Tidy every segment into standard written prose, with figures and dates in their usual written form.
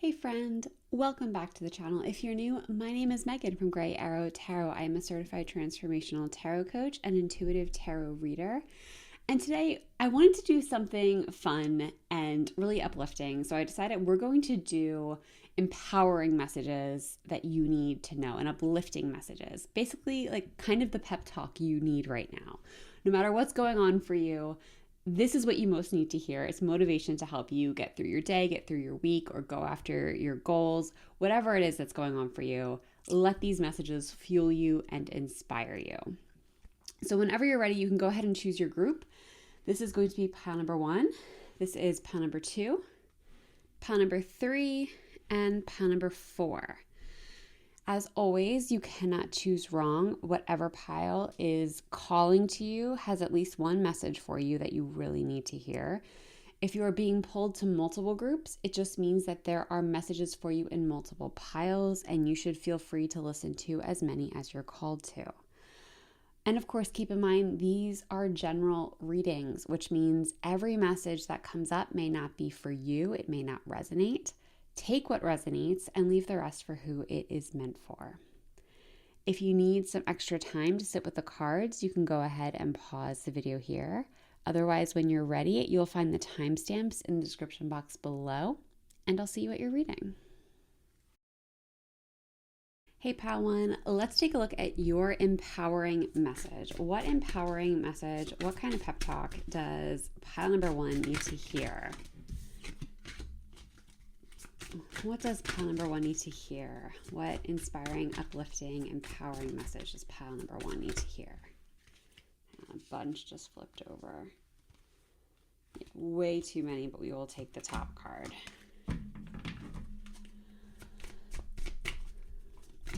Hey friend, welcome back to the channel. If you're new, my name is Megan from Grey Arrow Tarot. I am a certified transformational tarot coach and intuitive tarot reader. And today I wanted to do something fun and really uplifting. So I decided we're going to do empowering messages that you need to know and uplifting messages. Basically, like kind of the pep talk you need right now. No matter what's going on for you, this is what you most need to hear. It's motivation to help you get through your day, get through your week, or go after your goals. Whatever it is that's going on for you, let these messages fuel you and inspire you. So whenever you're ready, you can go ahead and choose your group. This is going to be pile number 1. This is pile number 2, pile number 3, and pile number 4. As always, you cannot choose wrong. Whatever pile is calling to you has at least one message for you that you really need to hear. If you are being pulled to multiple groups, it just means that there are messages for you in multiple piles, and you should feel free to listen to as many as you're called to. And of course, keep in mind, these are general readings, which means every message that comes up may not be for you. It may not resonate. Take what resonates and leave the rest for who it is meant for. If you need some extra time to sit with the cards, you can go ahead and pause the video here. Otherwise, when you're ready, you'll find the timestamps in the description box below, and I'll see you at your reading. Hey Pile 1, let's take a look at your empowering message. What empowering message, what kind of pep talk does pile number 1 need to hear? What does pile number 1 need to hear? What inspiring, uplifting, empowering message does pile number 1 need to hear? A bunch just flipped over. Way too many, but we will take the top card.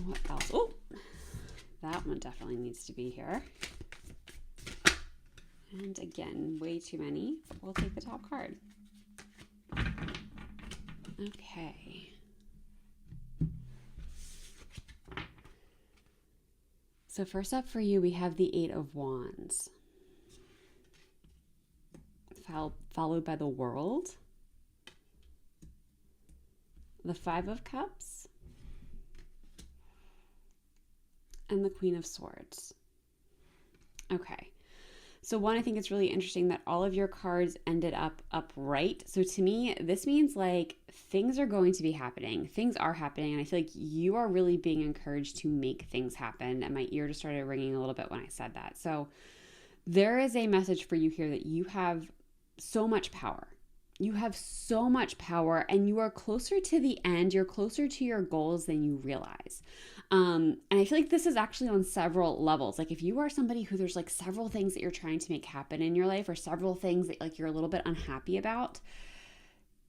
What else? Oh, that one definitely needs to be here. And again, way too many, but we'll take the top card. Okay. So first up for you, we have the 8 of Wands, followed by the World, the 5 of Cups, and the Queen of Swords. Okay. So one, I think it's really interesting that all of your cards ended up upright. So to me, this means like things are going to be happening. Things are happening. And I feel like you are really being encouraged to make things happen. And my ear just started ringing a little bit when I said that. So there is a message for you here that you have so much power. You have so much power and you are closer to the end. You're closer to your goals than you realize. And I feel like this is actually on several levels. Like if you are somebody who there's like several things that you're trying to make happen in your life or several things that like you're a little bit unhappy about,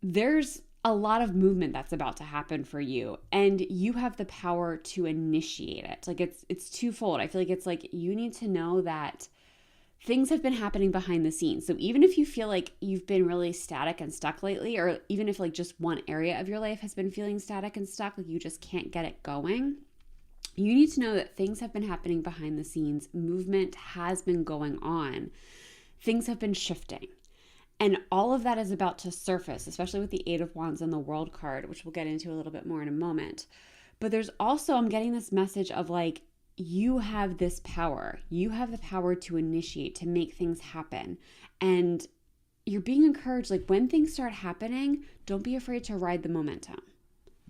there's a lot of movement that's about to happen for you and you have the power to initiate it. Like it's twofold. I feel like it's like you need to know that things have been happening behind the scenes. So even if you feel like you've been really static and stuck lately, or even if like just one area of your life has been feeling static and stuck, like you just can't get it going, you need to know that things have been happening behind the scenes. Movement has been going on. Things have been shifting. And all of that is about to surface, especially with the 8 of Wands and the World card, which we'll get into a little bit more in a moment. But there's also, I'm getting this message of like, you have this power. You have the power to initiate, to make things happen. And you're being encouraged, like when things start happening, don't be afraid to ride the momentum.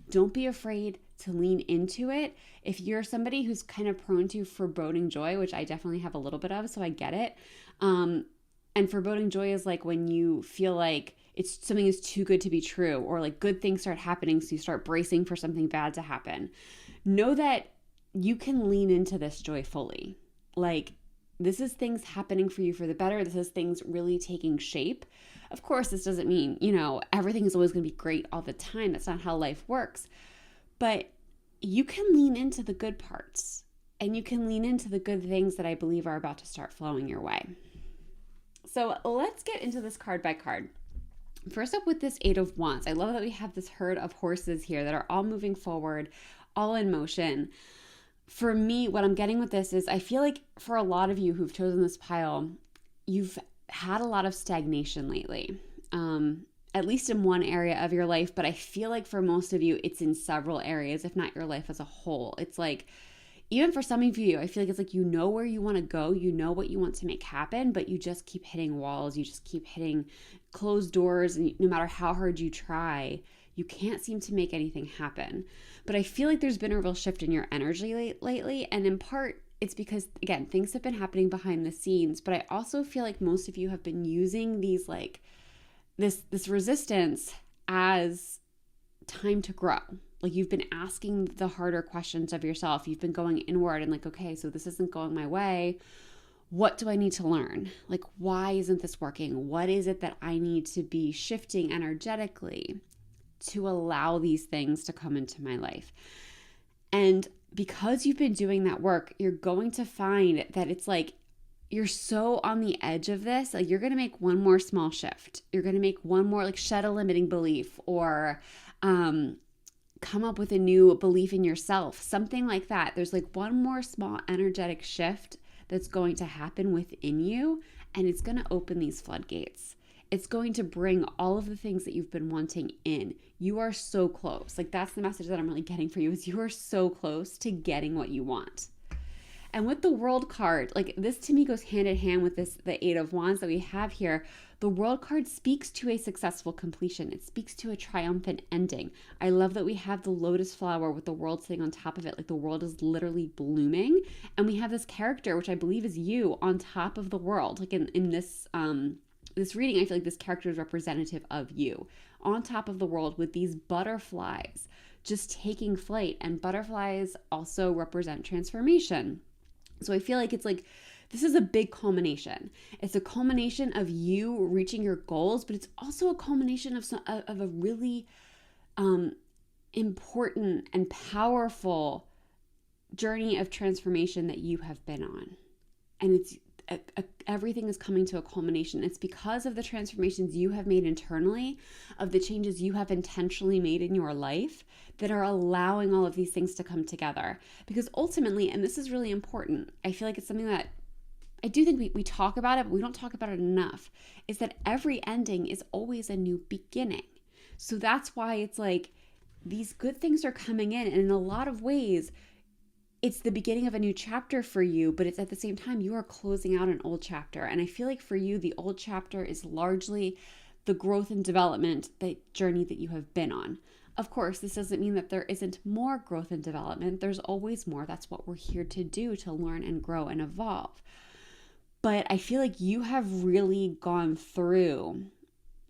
Don't be afraid to lean into it. If you're somebody who's kind of prone to foreboding joy, which I definitely have a little bit of, so I get it. And foreboding joy is like when you feel like it's something is too good to be true, or like good things start happening, so you start bracing for something bad to happen. Know that you can lean into this joy fully. Like this is things happening for you for the better. This is things really taking shape. Of course, this doesn't mean, everything is always going to be great all the time. That's not how life works. But you can lean into the good parts and you can lean into the good things that I believe are about to start flowing your way. So let's get into this card by card. First up with this 8 of Wands. I love that we have this herd of horses here that are all moving forward, all in motion. For me, what I'm getting with this is I feel like for a lot of you who've chosen this pile, you've had a lot of stagnation lately. at least in one area of your life, but I feel like for most of you, it's in several areas, if not your life as a whole. It's like, even for some of you, I feel like it's like you know where you want to go, you know what you want to make happen, but you just keep hitting walls, you just keep hitting closed doors, and no matter how hard you try, you can't seem to make anything happen. But I feel like there's been a real shift in your energy lately, and in part, it's because, again, things have been happening behind the scenes, but I also feel like most of you have been using these like this resistance as time to grow. Like you've been asking the harder questions of yourself. You've been going inward and like, okay, so this isn't going my way. What do I need to learn? Like, why isn't this working? What is it that I need to be shifting energetically to allow these things to come into my life? And because you've been doing that work, you're going to find that it's like you're so on the edge of this, like you're going to make one more small shift. You're going to make one more, like shed a limiting belief or come up with a new belief in yourself, something like that. There's like one more small energetic shift that's going to happen within you, and it's going to open these floodgates. It's going to bring all of the things that you've been wanting in. You are so close. Like that's the message that I'm really getting for you, is you are so close to getting what you want. And with the World card, like this to me goes hand in hand with the Eight of Wands that we have here. The World card speaks to a successful completion. It speaks to a triumphant ending. I love that we have the lotus flower with the world sitting on top of it. Like the world is literally blooming. And we have this character, which I believe is you, on top of the world. Like in this this reading, I feel like this character is representative of you on top of the world with these butterflies just taking flight. And butterflies also represent transformation. So I feel like it's like, this is a big culmination. It's a culmination of you reaching your goals, but it's also a culmination of a really important and powerful journey of transformation that you have been on. And it's everything is coming to a culmination. It's because of the transformations you have made internally, of the changes you have intentionally made in your life, that are allowing all of these things to come together. Because ultimately, and this is really important, I feel like it's something that I do think we talk about it, but we don't talk about it enough, is that every ending is always a new beginning. So that's why it's like these good things are coming in, and in a lot of ways, it's the beginning of a new chapter for you, but it's at the same time, you are closing out an old chapter. And I feel like for you, the old chapter is largely the growth and development, the journey that you have been on. Of course, this doesn't mean that there isn't more growth and development. There's always more. That's what we're here to do, to learn and grow and evolve. But I feel like you have really gone through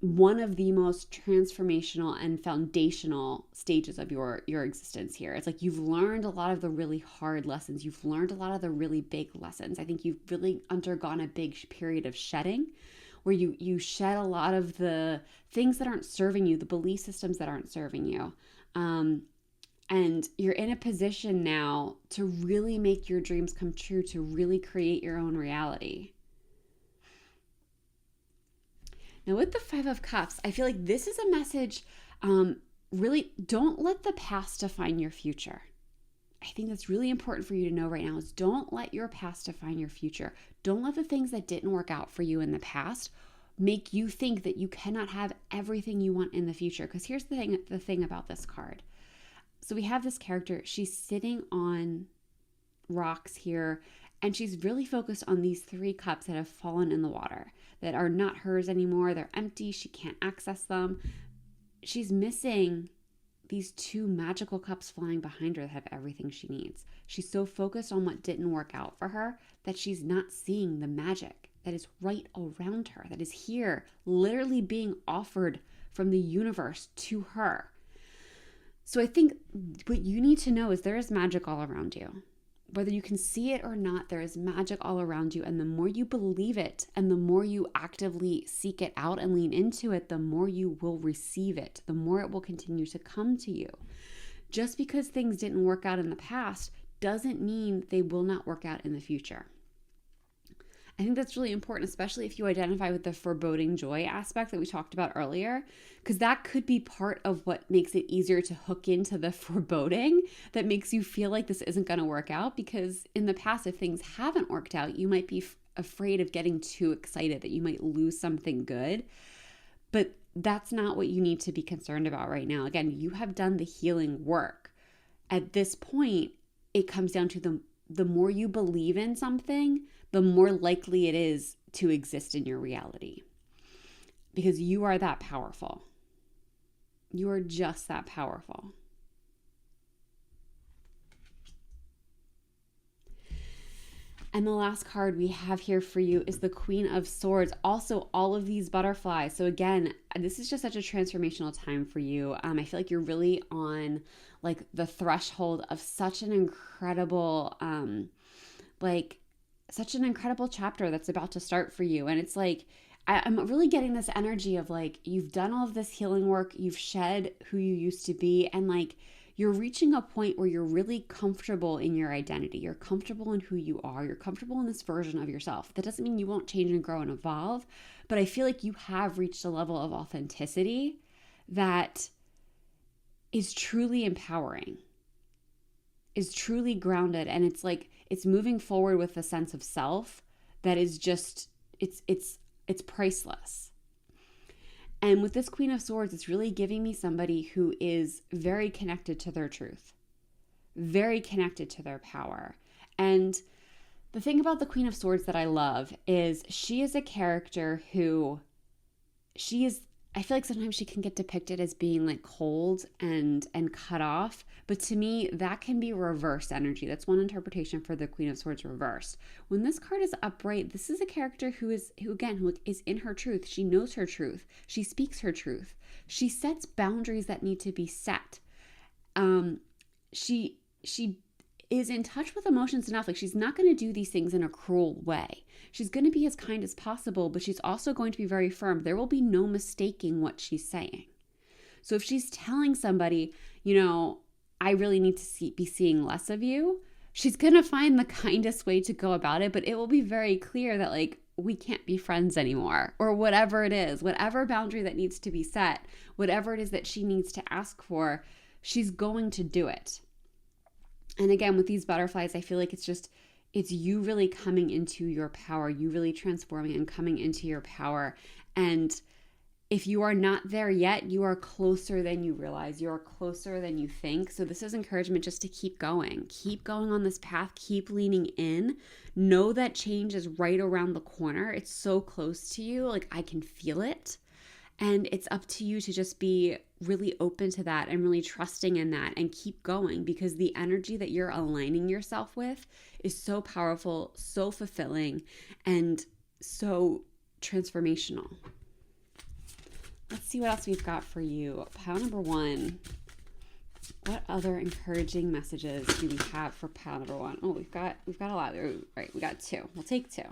one of the most transformational and foundational stages of your existence here. It's like you've learned a lot of the really hard lessons. You've learned a lot of the really big lessons. I think you've really undergone a big period of shedding, where you shed a lot of the things that aren't serving you, the belief systems that aren't serving you. And you're in a position now to really make your dreams come true, to really create your own reality. Now, with the Five of Cups, I feel like this is a message, really, don't let the past define your future. I think that's really important for you to know right now, is don't let your past define your future. Don't let the things that didn't work out for you in the past make you think that you cannot have everything you want in the future. Because here's the thing about this card. So we have this character, she's sitting on rocks here, and she's really focused on these 3 cups that have fallen in the water, that are not hers anymore. They're empty. She can't access them. She's missing these 2 magical cups flying behind her that have everything she needs. She's so focused on what didn't work out for her that she's not seeing the magic that is right around her, that is here, literally being offered from the universe to her. So I think what you need to know is there is magic all around you. Whether you can see it or not, there is magic all around you. And the more you believe it and the more you actively seek it out and lean into it, the more you will receive it, the more it will continue to come to you. Just because things didn't work out in the past doesn't mean they will not work out in the future. I think that's really important, especially if you identify with the foreboding joy aspect that we talked about earlier, because that could be part of what makes it easier to hook into the foreboding that makes you feel like this isn't going to work out. Because in the past, if things haven't worked out, you might be afraid of getting too excited that you might lose something good. But that's not what you need to be concerned about right now. Again, you have done the healing work. At this point, it comes down to the more you believe in something, the more likely it is to exist in your reality. Because you are that powerful. You are just that powerful. And the last card we have here for you is the Queen of Swords. Also, all of these butterflies. So again, this is just such a transformational time for you. I feel like you're really on like the threshold of such an incredible, such an incredible chapter that's about to start for you. And it's like, I'm really getting this energy of like, you've done all of this healing work, you've shed who you used to be, and like, you're reaching a point where you're really comfortable in your identity. You're comfortable in who you are. You're comfortable in this version of yourself. That doesn't mean you won't change and grow and evolve, but I feel like you have reached a level of authenticity that is truly empowering, is truly grounded, and it's like it's moving forward with a sense of self that is just it's priceless. And with this Queen of Swords, it's really giving me somebody who is very connected to their truth, very connected to their power. And the thing about the Queen of Swords that I love is she is a character who I feel like sometimes she can get depicted as being like cold and cut off, but to me that can be reverse energy. That's one interpretation for the Queen of Swords reversed. When this card is upright, this is a character who is in her truth. She knows her truth. She speaks her truth. She sets boundaries that need to be set. She is in touch with emotions enough. Like she's not going to do these things in a cruel way. She's going to be as kind as possible, but she's also going to be very firm. There will be no mistaking what she's saying. So if she's telling somebody, I really need to be seeing less of you, she's going to find the kindest way to go about it, but it will be very clear that like, we can't be friends anymore, or whatever it is, whatever boundary that needs to be set, whatever it is that she needs to ask for, she's going to do it. And again, with these butterflies, I feel like it's you really coming into your power, you really transforming and coming into your power. And if you are not there yet, you are closer than you realize. You are closer than you think. So this is encouragement just to keep going. Keep going on this path. Keep leaning in. Know that change is right around the corner. It's so close to you. Like I can feel it. And it's up to you to just be really open to that and really trusting in that and keep going, because the energy that you're aligning yourself with is so powerful, so fulfilling, and so transformational. Let's see what else we've got for you. Pile number 1. What other encouraging messages do we have for pile number 1? Oh, we've got a lot. All right, we got 2. We'll take 2.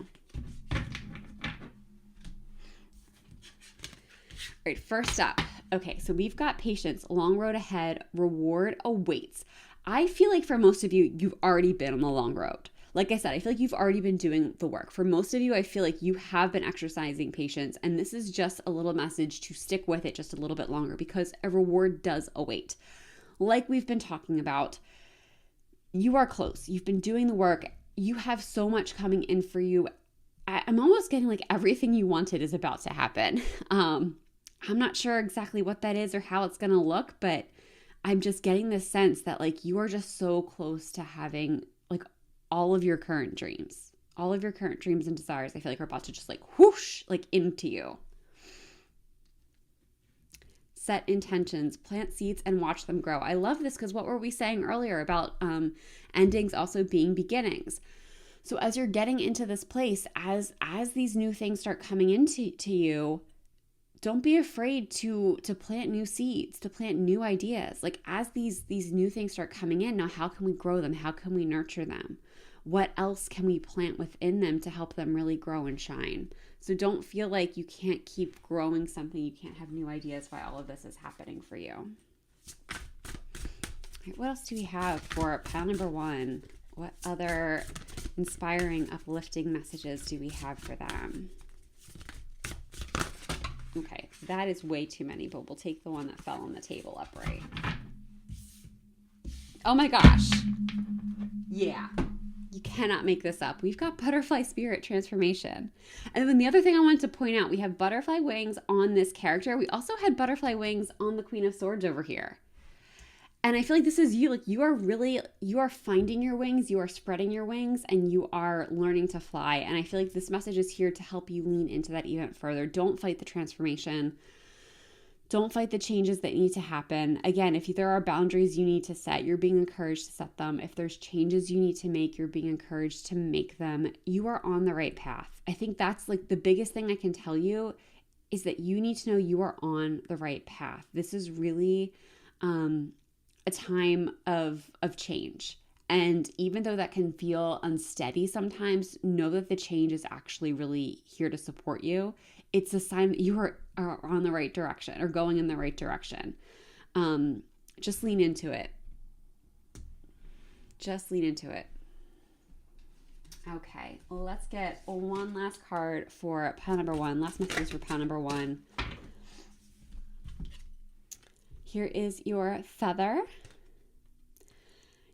All right, first up. Okay, so we've got patience, long road ahead, reward awaits. I feel like for most of you, you've already been on the long road. Like I said, I feel like you've already been doing the work. For most of you, I feel like you have been exercising patience, and this is just a little message to stick with it just a little bit longer, because a reward does await. Like we've been talking about, you are close. You've been doing the work. You have so much coming in for you. I'm almost getting like everything you wanted is about to happen. I'm not sure exactly what that is or how it's going to look, but I'm just getting this sense that like you are just so close to having like all of your current dreams and desires. I feel like are about to just like whoosh, like into you. Set intentions, plant seeds, and watch them grow. I love this because what were we saying earlier about endings also being beginnings? So as you're getting into this place, as these new things start coming into you, don't be afraid to plant new seeds, to plant new ideas. Like as these new things start coming in, now how can we grow them? How can we nurture them? What else can we plant within them to help them really grow and shine? So don't feel like you can't keep growing something, you can't have new ideas while all of this is happening for you. All right, what else do we have for pile number 1? What other inspiring, uplifting messages do we have for them? Okay, that is way too many, but we'll take the one that fell on the table upright. Oh my gosh. Yeah. you cannot make this up. We've got butterfly spirit transformation. And then the other thing I wanted to point out, we have butterfly wings on this character. We also had butterfly wings on the Queen of Swords over here. And I feel like this is you. Like you are finding your wings, you are spreading your wings, and you are learning to fly. And I feel like this message is here to help you lean into that even further. Don't fight the transformation. Don't fight the changes that need to happen. Again, if there are boundaries you need to set, you're being encouraged to set them. If there's changes you need to make, you're being encouraged to make them. You are on the right path. I think that's like the biggest thing I can tell you is that you need to know you are on the right path. This is really a time of change. And even though that can feel unsteady sometimes, know that the change is actually really here to support you. It's a sign that you are on the right direction or going in the right direction. Just lean into it. Just lean into it. Okay, well, let's get one last card for pile number one. Last message for pile number one. Here is your feather.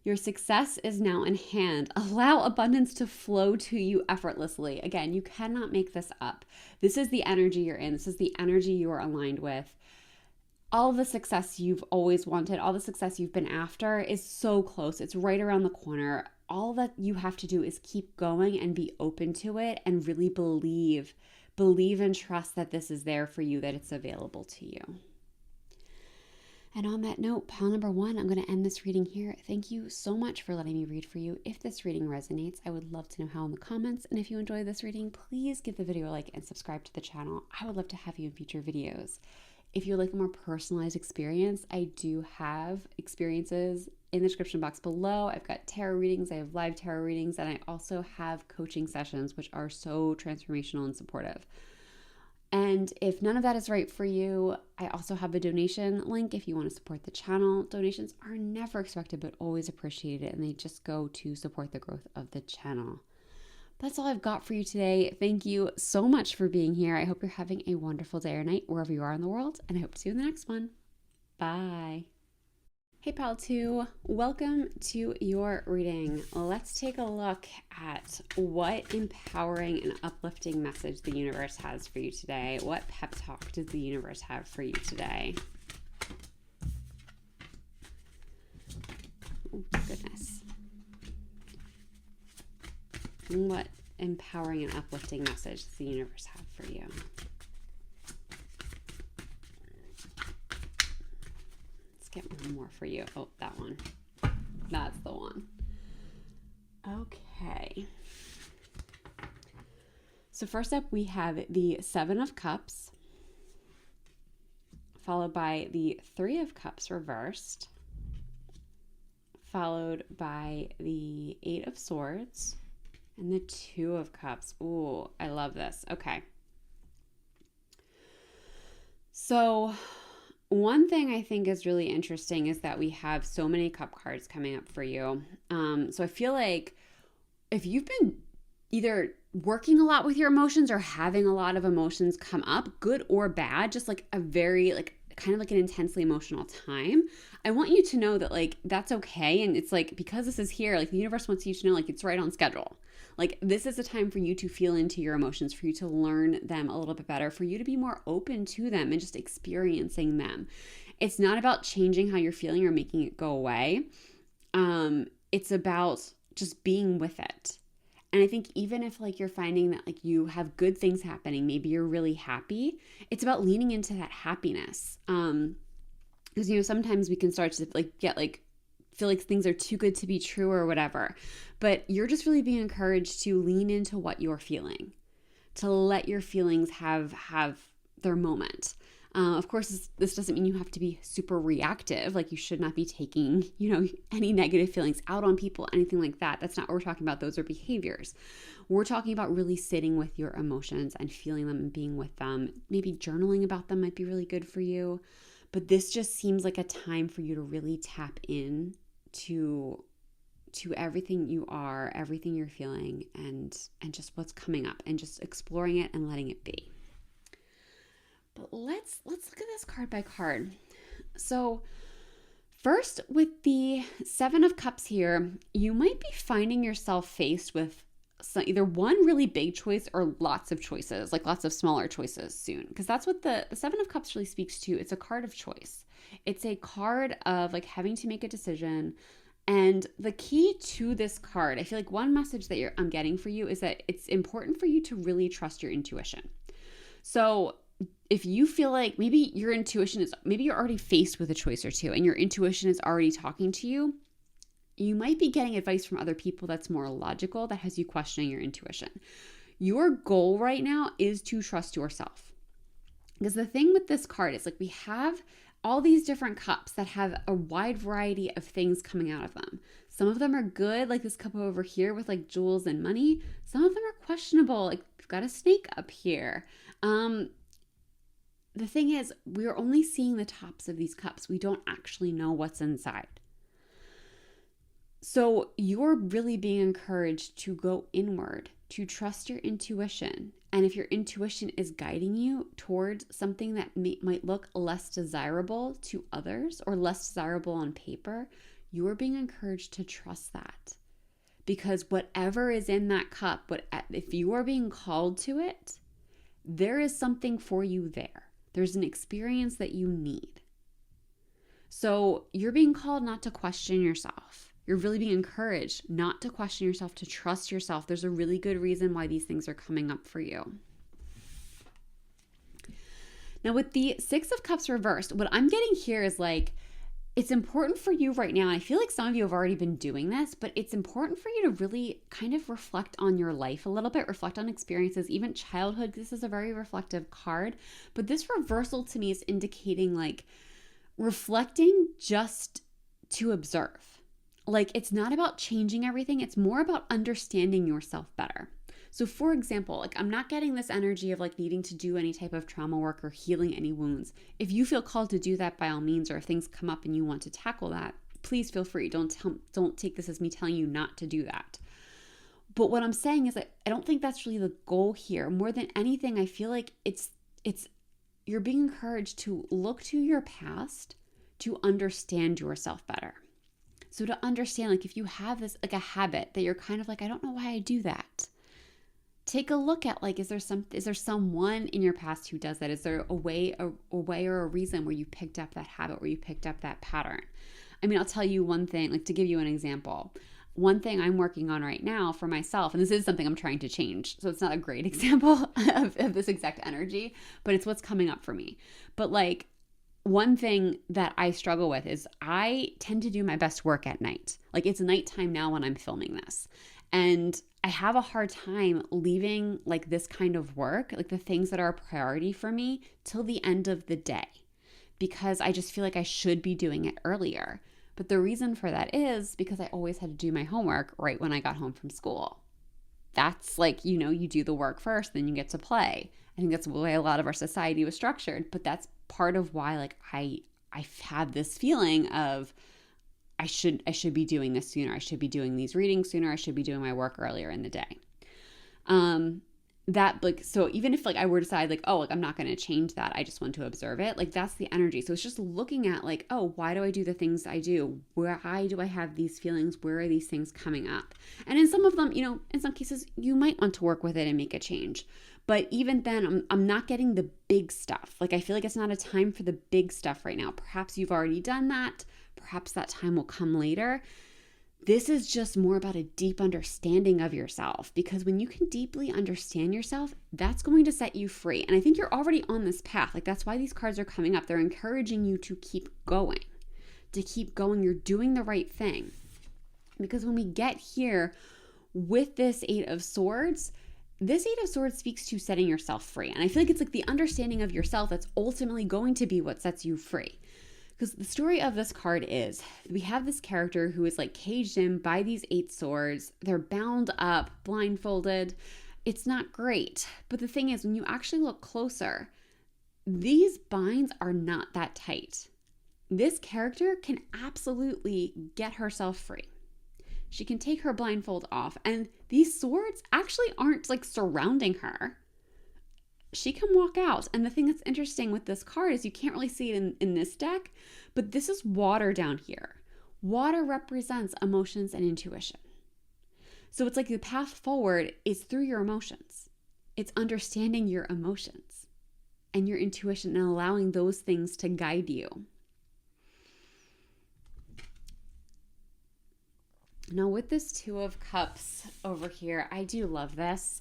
Your success is now in hand. Allow abundance to flow to you effortlessly. Again, you cannot make this up. This is the energy you're in. This is the energy you are aligned with. All the success you've always wanted, all the success you've been after is so close. It's right around the corner. All that you have to do is keep going and be open to it and really believe and trust that this is there for you, that it's available to you. And on that note, pile number one, I'm going to end this reading here. Thank you so much for letting me read for you. If this reading resonates, I would love to know how in the comments. And if you enjoy this reading, please give the video a like and subscribe to the channel. I would love to have you in future videos. If you'd like a more personalized experience, I do have experiences in the description box below. I've got tarot readings, I have live tarot readings, and I also have coaching sessions, which are so transformational and supportive. And if none of that is right for you, I also have a donation link if you want to support the channel. Donations are never expected, but always appreciated, and they just go to support the growth of the channel. That's all I've got for you today. Thank you so much for being here. I hope you're having a wonderful day or night wherever you are in the world, and I hope to see you in the next one. Bye. Hey Pile 2, welcome to your reading. Let's take a look at what empowering and uplifting message the universe has for you today. What pep talk does the universe have for you today? Oh, goodness. What empowering and uplifting message does the universe have for you? Get one more for you. Oh, that one. That's the one. Okay. So first up, we have the Seven of Cups, followed by the Three of Cups reversed, followed by the Eight of Swords, and the Two of Cups. Ooh, I love this. Okay. So one thing I think is really interesting is that we have so many cup cards coming up for you. So I feel like if you've been either working a lot with your emotions or having a lot of emotions come up, good or bad, just like a very kind of like an intensely emotional time, I want you to know that like that's okay. And it's like, because this is here, like the universe wants you to know like it's right on schedule. Like this is a time for you to feel into your emotions, for you to learn them a little bit better, for you to be more open to them and just experiencing them. It's not about changing how you're feeling or making it go away. It's about just being with it. And I think even if like you're finding that like you have good things happening, maybe you're really happy, it's about leaning into that happiness. Because, you know, sometimes we can start to like get like feel like things are too good to be true or whatever. But you're just really being encouraged to lean into what you're feeling, to let your feelings have their moment. Of course, this doesn't mean you have to be super reactive. Like you should not be taking, you know, any negative feelings out on people, anything like that. That's not what we're talking about. Those are behaviors. We're talking about really sitting with your emotions and feeling them and being with them. Maybe journaling about them might be really good for you. But this just seems like a time for you to really tap in to everything you are, everything you're feeling, and just what's coming up, and just exploring it and letting it be. But let's look at this card by card. So First, with the Seven of Cups here, you might be finding yourself faced with either one really big choice or lots of choices, like lots of smaller choices soon. Because that's what the Seven of Cups really speaks to. It's a card of choice. It's a card of like having to make a decision. And the key to this card, I feel like one message that I'm getting for you is that it's important for you to really trust your intuition. So if you feel like maybe your intuition is, maybe you're already faced with a choice or two and your intuition is already talking to you, you might be getting advice from other people that's more logical, that has you questioning your intuition. Your goal right now is to trust yourself. Because the thing with this card is like we have all these different cups that have a wide variety of things coming out of them. Some of them are good, like this cup over here with like jewels and money. Some of them are questionable, like we've got a snake up here. The thing is, we're only seeing the tops of these cups. We don't actually know what's inside. So you're really being encouraged to go inward, to trust your intuition. And if your intuition is guiding you towards something that might look less desirable to others or less desirable on paper, you are being encouraged to trust that. Because whatever is in that cup, if you are being called to it, there is something for you there. There's an experience that you need. So you're being called not to question yourself. You're really being encouraged not to question yourself, to trust yourself. There's a really good reason why these things are coming up for you. Now with the Six of Cups reversed, what I'm getting here is like, it's important for you right now. And I feel like some of you have already been doing this, but it's important for you to really kind of reflect on your life a little bit, reflect on experiences, even childhood. This is a very reflective card, but this reversal to me is indicating like reflecting just to observe. Like it's not about changing everything. It's more about understanding yourself better. So for example, like I'm not getting this energy of like needing to do any type of trauma work or healing any wounds. If you feel called to do that, by all means, or if things come up and you want to tackle that, please feel free. Don't take this as me telling you not to do that. But what I'm saying is that I don't think that's really the goal here. More than anything, I feel like it's you're being encouraged to look to your past to understand yourself better. So to understand, like if you have this like a habit that you're kind of like, I don't know why I do that. Take a look at like, is there someone in your past who does that? Is there a way or a reason where you picked up that habit, where you picked up that pattern? I mean, I'll tell you one thing, like to give you an example. One thing I'm working on right now for myself, and this is something I'm trying to change, so it's not a great example of this exact energy, but it's what's coming up for me. But like one thing that I struggle with is I tend to do my best work at night. Like it's nighttime now when I'm filming this. And I have a hard time leaving like this kind of work, like the things that are a priority for me, till the end of the day, because I just feel like I should be doing it earlier. But the reason for that is because I always had to do my homework right when I got home from school. That's like, you do the work first, then you get to play. I think that's the way a lot of our society was structured, but that's part of why like I've had this feeling of I should be doing this sooner. I should be doing these readings sooner. I should be doing my work earlier in the day. That like, so even if like I were to decide like, oh, like I'm not going to change that, I just want to observe it. Like that's the energy. So it's just looking at like, oh, why do I do the things I do? Why do I have these feelings? Where are these things coming up? And in some of them, in some cases you might want to work with it and make a change. But even then, I'm not getting the big stuff. Like I feel like it's not a time for the big stuff right now. Perhaps you've already done that. Perhaps that time will come later. This is just more about a deep understanding of yourself, because when you can deeply understand yourself, that's going to set you free. And I think you're already on this path. Like that's why these cards are coming up. They're encouraging you to keep going, You're doing the right thing. Because when we get here with this Eight of Swords, this Eight of Swords speaks to setting yourself free. And I feel like it's like the understanding of yourself that's ultimately going to be what sets you free. Because the story of this card is we have this character who is like caged in by these 8 swords. They're bound up, blindfolded. It's not great. But the thing is, when you actually look closer, these binds are not that tight. This character can absolutely get herself free. She can take her blindfold off, and these swords actually aren't like surrounding her. she can walk out. And the thing that's interesting with this card is you can't really see it in this deck, but this is water down here. Water represents emotions and intuition. So it's like the path forward is through your emotions. It's understanding your emotions and your intuition and allowing those things to guide you. Now with this Two of Cups over here, I do love this.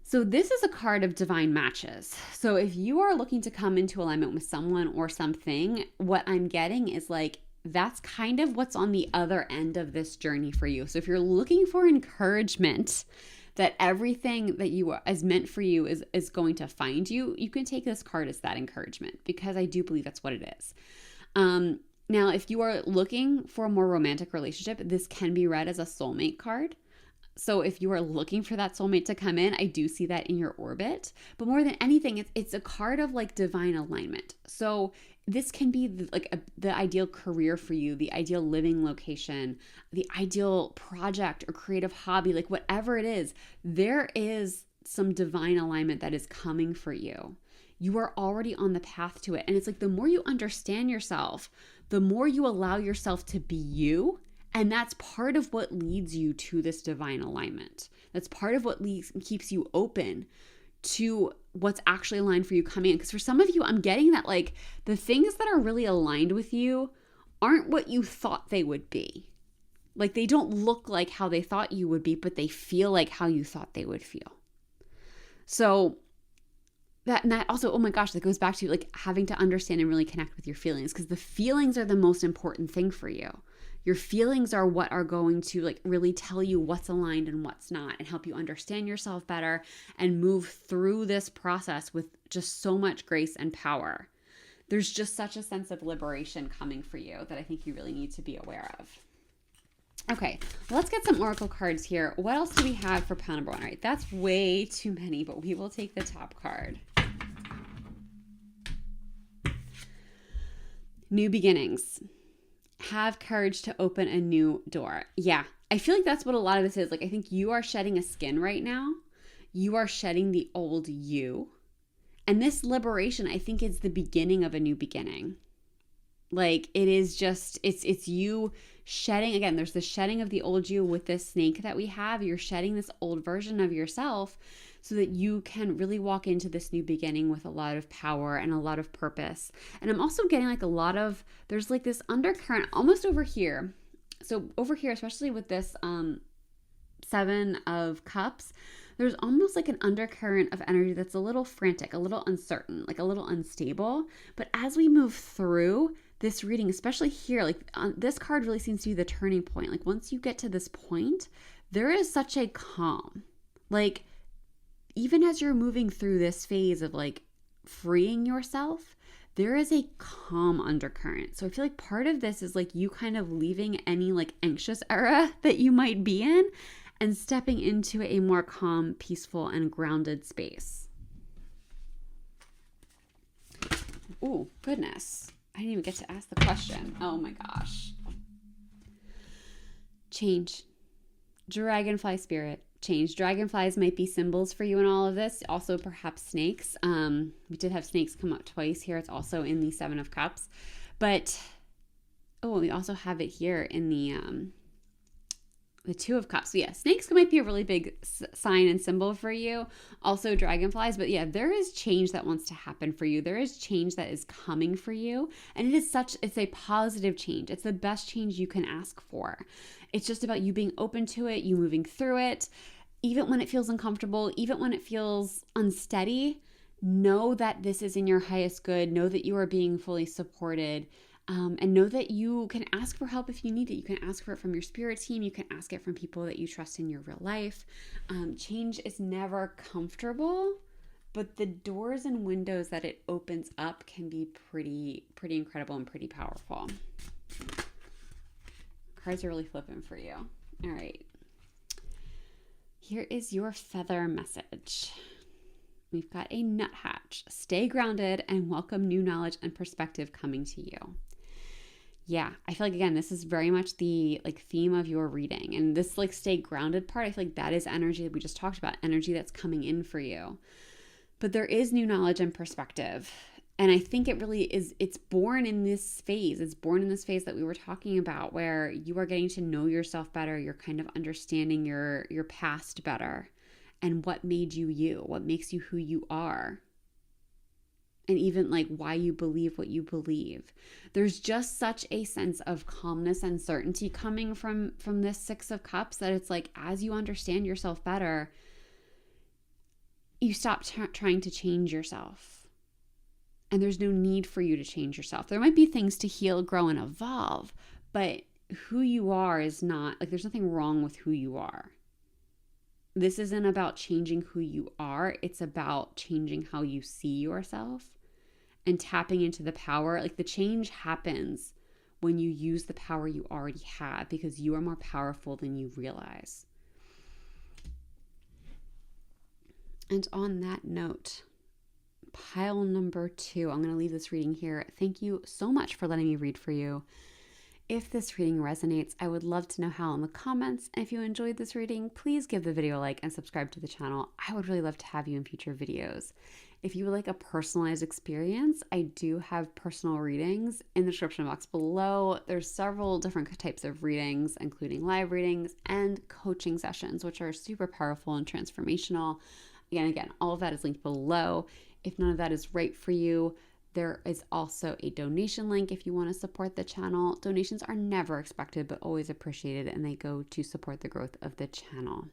So this is a card of divine matches. So if you are looking to come into alignment with someone or something, what I'm getting is like, that's kind of what's on the other end of this journey for you. So if you're looking for encouragement that everything that is meant for you is going to find you, you can take this card as that encouragement, because I do believe that's what it is. Now, if you are looking for a more romantic relationship, this can be read as a soulmate card. So if you are looking for that soulmate to come in, I do see that in your orbit. But more than anything, it's a card of like divine alignment. So this can be the ideal career for you, the ideal living location, the ideal project or creative hobby, like whatever it is, there is some divine alignment that is coming for you. You are already on the path to it. And it's like the more you understand yourself, the more you allow yourself to be you. And that's part of what leads you to this divine alignment. That's part of what keeps you open to what's actually aligned for you coming in. Because for some of you, I'm getting that like the things that are really aligned with you aren't what you thought they would be. Like they don't look like how they thought you would be, but they feel like how you thought they would feel. So that also, oh my gosh, that goes back to like having to understand and really connect with your feelings, because the feelings are the most important thing for you. Your feelings are what are going to like really tell you what's aligned and what's not, and help you understand yourself better and move through this process with just so much grace and power. There's just such a sense of liberation coming for you that I think you really need to be aware of. Okay, let's get some oracle cards here. What else do we have for pile number one? All right, that's way too many, but we will take the top card. New beginnings. Have courage to open a new door. Yeah, I feel like that's what a lot of this is. Like, I think you are shedding a skin right now. You are shedding the old you. And this liberation, I think, is the beginning of a new beginning. Like, it is just, it's you shedding. Again, there's the shedding of the old you with this snake that we have. You're shedding this old version of yourself so that you can really walk into this new beginning with a lot of power and a lot of purpose. And I'm also getting like there's like this undercurrent almost over here. So over here, especially with this Seven of Cups, there's almost like an undercurrent of energy that's a little frantic, a little uncertain, like a little unstable. But as we move through this reading, especially here, like this card really seems to be the turning point. Like once you get to this point, there is such a calm. Like even as you're moving through this phase of like freeing yourself, there is a calm undercurrent. So I feel like part of this is like you kind of leaving any like anxious era that you might be in and stepping into a more calm, peaceful, and grounded space. Oh, goodness. I didn't even get to ask the question. Oh my gosh. Change. Dragonfly spirit. Change. Dragonflies might be symbols for you in all of this. Also, perhaps snakes. We did have snakes come up twice here. It's also in the Seven of Cups. But, we also have it here in the Two of Cups. So yeah, snakes might be a really big sign and symbol for you. Also dragonflies. But yeah, there is change that wants to happen for you. There is change that is coming for you. And it's a positive change. It's the best change you can ask for. It's just about you being open to it, you moving through it. Even when it feels uncomfortable, even when it feels unsteady, know that this is in your highest good. Know that you are being fully supported. And know that you can ask for help if you need it. You can ask for it from your spirit team. You can ask it from people that you trust in your real life. Change is never comfortable, but the doors and windows that it opens up can be pretty incredible and pretty powerful. Cards are really flipping for you. All right. Here is your feather message. We've got a nuthatch. Stay grounded and welcome new knowledge and perspective coming to you. Yeah, I feel like, again, this is very much the theme of your reading. And this stay grounded part, I feel like that is energy that we just talked about, energy that's coming in for you. But there is new knowledge and perspective. And I think it really is, it's born in this phase. It's born in this phase that we were talking about, where you are getting to know yourself better. You're kind of understanding your past better and what made you you, what makes you who you are. And even like why you believe what you believe. There's just such a sense of calmness and certainty coming from this Six of Cups, that it's like, as you understand yourself better, you stop trying to change yourself. And there's no need for you to change yourself. There might be things to heal, grow, and evolve, but who you are is not, like, there's nothing wrong with who you are. This isn't about changing who you are. It's about changing how you see yourself and tapping into the power. Like, the change happens when you use the power you already have, because you are more powerful than you realize. And on that note, pile number 2, I'm going to leave this reading here. Thank you so much for letting me read for you. If this reading resonates, I would love to know how in the comments. And if you enjoyed this reading, please give the video a like and subscribe to the channel. I would really love to have you in future videos. If you would like a personalized experience, I do have personal readings in the description box below. There's several different types of readings, including live readings and coaching sessions, which are super powerful and transformational. Again, all of that is linked below. If none of that is right for you, there is also a donation link if you want to support the channel. Donations are never expected, but always appreciated, and they go to support the growth of the channel.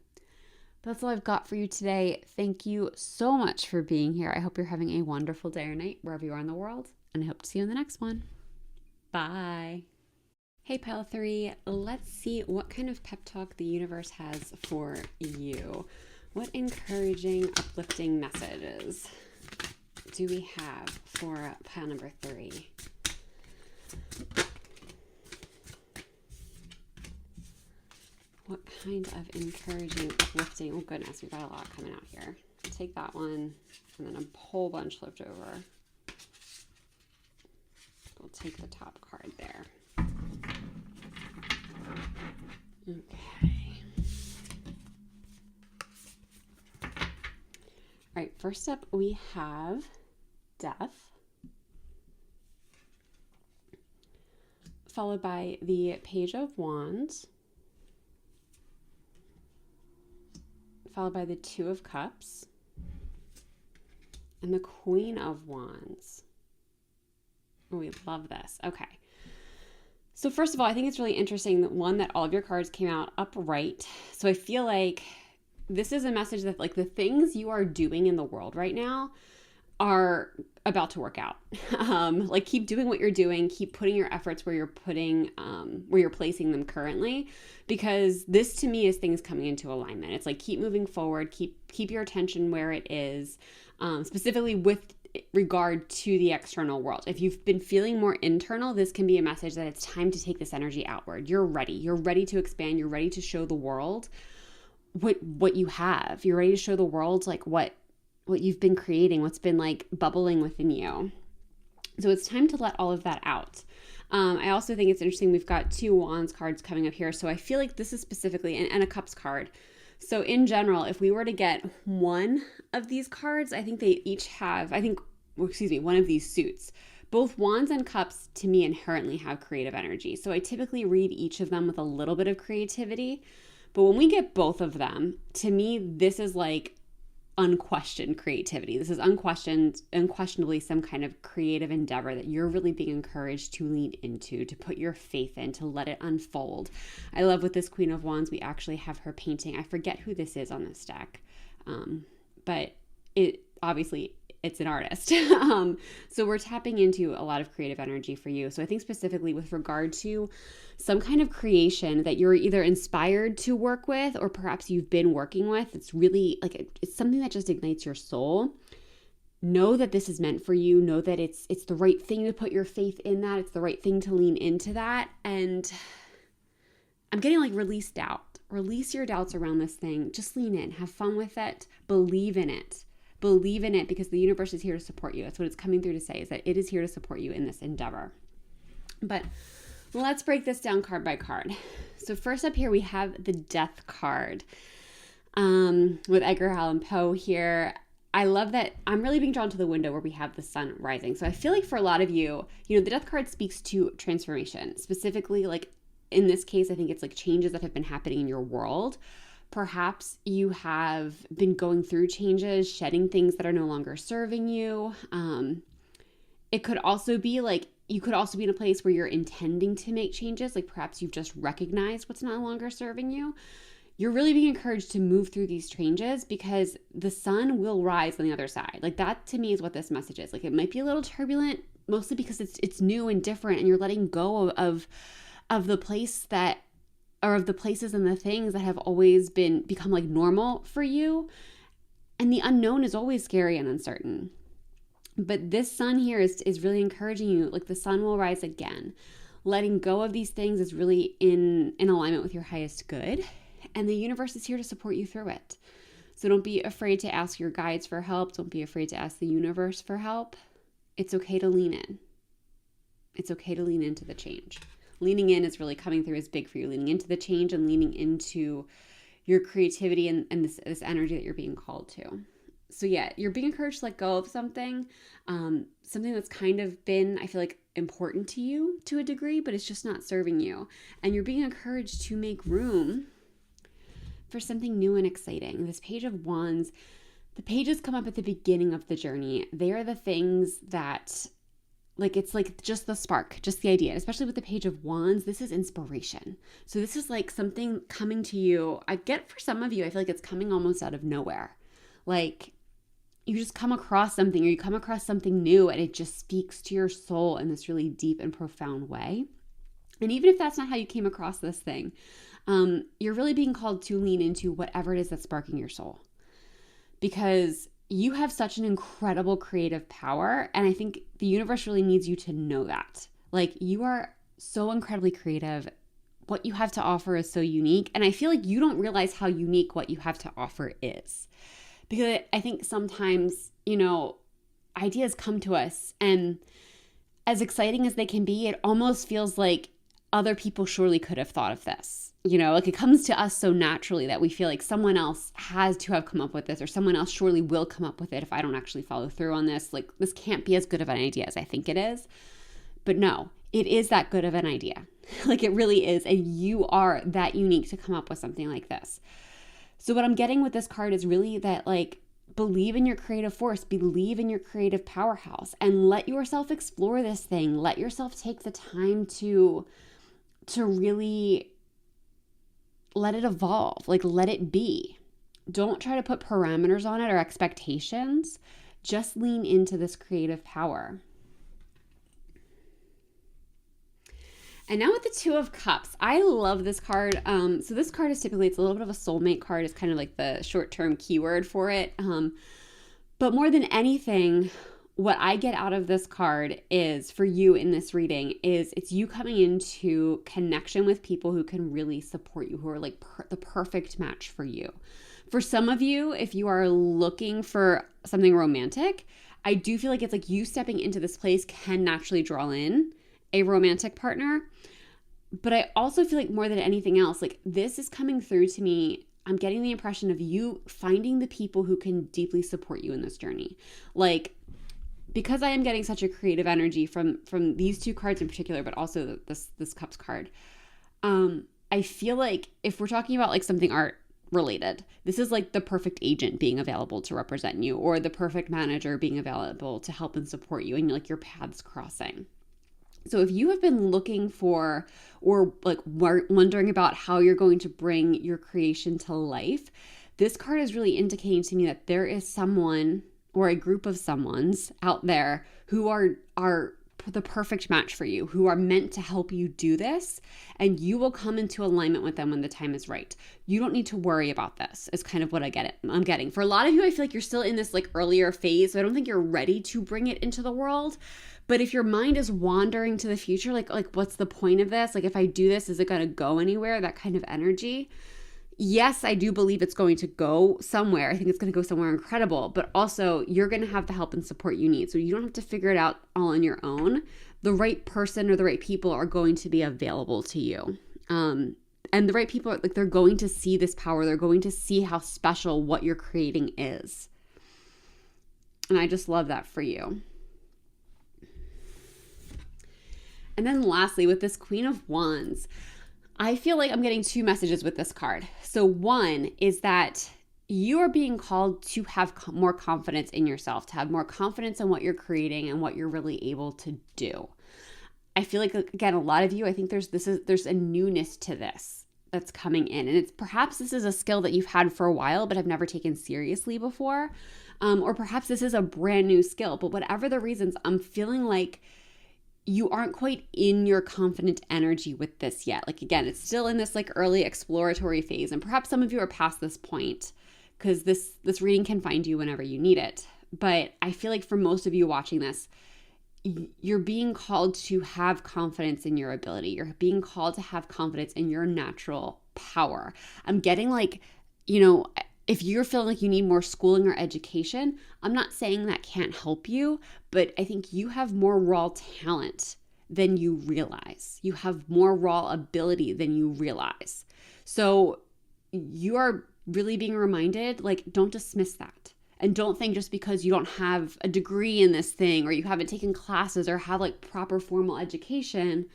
That's all I've got for you today. Thank you so much for being here. I hope you're having a wonderful day or night wherever you are in the world, and I hope to see you in the next one. Bye. Hey, Pile 3, let's see what kind of pep talk the universe has for you. What encouraging, uplifting messages do we have for pile number 3? What kind of encouraging, uplifting, oh goodness, we've got a lot coming out here. Take that one, and then a whole bunch flipped over. We'll take the top card there. Okay. All right, first up we have Death, followed by the Page of Wands, followed by the Two of Cups, and the Queen of Wands. Oh, we love this. Okay. So first of all, I think it's really interesting that all of your cards came out upright. So I feel like this is a message that, like, the things you are doing in the world right now are about to work out. Like, keep doing what you're doing, keep putting your efforts where you're placing them currently, because this to me is things coming into alignment. It's like, keep moving forward, keep your attention where it is, specifically with regard to the external world. If you've been feeling more internal, this can be a message that it's time to take this energy outward. You're ready to expand. You're ready to show the world what you have. You're ready to show the world, like, what you've been creating, what's been, like, bubbling within you. So it's time to let all of that out. I also think it's interesting, we've got 2 Wands cards coming up here. So I feel like this is specifically, and a Cups card. So in general, if we were to get one of these cards, I think they each have, one of these suits. Both Wands and Cups, to me, inherently have creative energy. So I typically read each of them with a little bit of creativity. But when we get both of them, to me, this is like unquestioned creativity. This is unquestionably some kind of creative endeavor that you're really being encouraged to lean into, to put your faith in, to let it unfold. I love with this Queen of Wands, we actually have her painting. I forget who this is on this deck, but it's an artist. So we're tapping into a lot of creative energy for you. So I think specifically with regard to some kind of creation that you're either inspired to work with, or perhaps you've been working with, it's really like, it's something that just ignites your soul. Know that this is meant for you. Know that it's the right thing to put your faith in that. It's the right thing to lean into that. And I'm getting, like, release doubt. Release your doubts around this thing. Just lean in. Have fun with it. Believe in it. Believe in it, because the universe is here to support you. That's what it's coming through to say, is that it is here to support you in this endeavor. But let's break this down card by card. So first up here, we have the Death card with Edgar Allan Poe here. I love that I'm really being drawn to the window where we have the sun rising. So I feel like for a lot of you, the death card speaks to transformation. Specifically, like in this case, I think it's like changes that have been happening in your world. Perhaps you have been going through changes, shedding things that are no longer serving you. It could also be like, you could also be in a place where you're intending to make changes. Like perhaps you've just recognized what's no longer serving you. You're really being encouraged to move through these changes because the sun will rise on the other side. Like that to me is what this message is. Like it might be a little turbulent, mostly because it's new and different, and you're letting go of the place that, or of the places and the things that have always become like normal for you. And the unknown is always scary and uncertain. But this sun here is really encouraging you, like the sun will rise again. Letting go of these things is really in alignment with your highest good. And the universe is here to support you through it. So don't be afraid to ask your guides for help. Don't be afraid to ask the universe for help. It's okay to lean in. It's okay to lean into the change. Leaning in is really coming through as big for you. Leaning into the change and leaning into your creativity and this energy that you're being called to. So yeah, you're being encouraged to let go of something that's kind of been, I feel like, important to you to a degree, but it's just not serving you. And you're being encouraged to make room for something new and exciting. This Page of Wands, the pages come up at the beginning of the journey. They are the things that, like, it's like just the spark, just the idea. Especially with the Page of Wands, this is inspiration. So this is like something coming to you. I get for some of you, I feel like it's coming almost out of nowhere. Like you just come across something, or you come across something new, and it just speaks to your soul in this really deep and profound way. And even if that's not how you came across this thing, you're really being called to lean into whatever it is that's sparking your soul, because you have such an incredible creative power. And I think the universe really needs you to know that. Like you are so incredibly creative. What you have to offer is so unique. And I feel like you don't realize how unique what you have to offer is, because I think sometimes, ideas come to us, and as exciting as they can be, it almost feels like other people surely could have thought of this. Like it comes to us so naturally that we feel like someone else has to have come up with this, or someone else surely will come up with it if I don't actually follow through on this. Like this can't be as good of an idea as I think it is. But no, it is that good of an idea. Like it really is. And you are that unique to come up with something like this. So what I'm getting with this card is really that, like, believe in your creative force, believe in your creative powerhouse, and let yourself explore this thing. Let yourself take the time to really let it evolve, like let it be. Don't try to put parameters on it or expectations. Just lean into this creative power. And now with the Two of Cups, I love this card. So this card is typically, it's a little bit of a soulmate card. It's kind of like the short-term keyword for it. But more than anything, what I get out of this card is, for you in this reading, is it's you coming into connection with people who can really support you, who are like the perfect match for you. For some of you, if you are looking for something romantic, I do feel like it's like you stepping into this place can naturally draw in a romantic partner. But I also feel like more than anything else, like this is coming through to me. I'm getting the impression of you finding the people who can deeply support you in this journey. Like, because I am getting such a creative energy from these two cards in particular, but also this Cups card, I feel like if we're talking about like something art related, this is like the perfect agent being available to represent you, or the perfect manager being available to help and support you, and like your paths crossing. So if you have been looking for, or like wondering about how you're going to bring your creation to life, this card is really indicating to me that there is someone or a group of someones out there who are the perfect match for you, who are meant to help you do this, and you will come into alignment with them when the time is right. You don't need to worry about this, is kind of what I'm getting. For a lot of you, I feel like you're still in this like earlier phase, so I don't think you're ready to bring it into the world. But if your mind is wandering to the future, like what's the point of this? Like if I do this, is it going to go anywhere? That kind of energy. Yes, I do believe it's going to go somewhere. I think it's going to go somewhere incredible, but also you're going to have the help and support you need. So you don't have to figure it out all on your own. The right person or the right people are going to be available to you. And the right people, like they're going to see this power. They're going to see how special what you're creating is. And I just love that for you. And then lastly, with this Queen of Wands, I feel like I'm getting two messages with this card. So one is that you are being called to have more confidence in yourself, to have more confidence in what you're creating and what you're really able to do. I feel like, again, a lot of you, I think there's a newness to this that's coming in. And it's perhaps this is a skill that you've had for a while, but have never taken seriously before. Or perhaps this is a brand new skill. But whatever the reasons, I'm feeling like you aren't quite in your confident energy with this yet. Like, again, it's still in this like early exploratory phase. And perhaps some of you are past this point because this reading can find you whenever you need it. But I feel like for most of you watching this, you're being called to have confidence in your ability. You're being called to have confidence in your natural power. I'm getting like, if you're feeling like you need more schooling or education, I'm not saying that can't help you, but I think you have more raw talent than you realize. You have more raw ability than you realize. So you are really being reminded, like, don't dismiss that. And don't think just because you don't have a degree in this thing or you haven't taken classes or have like proper formal education,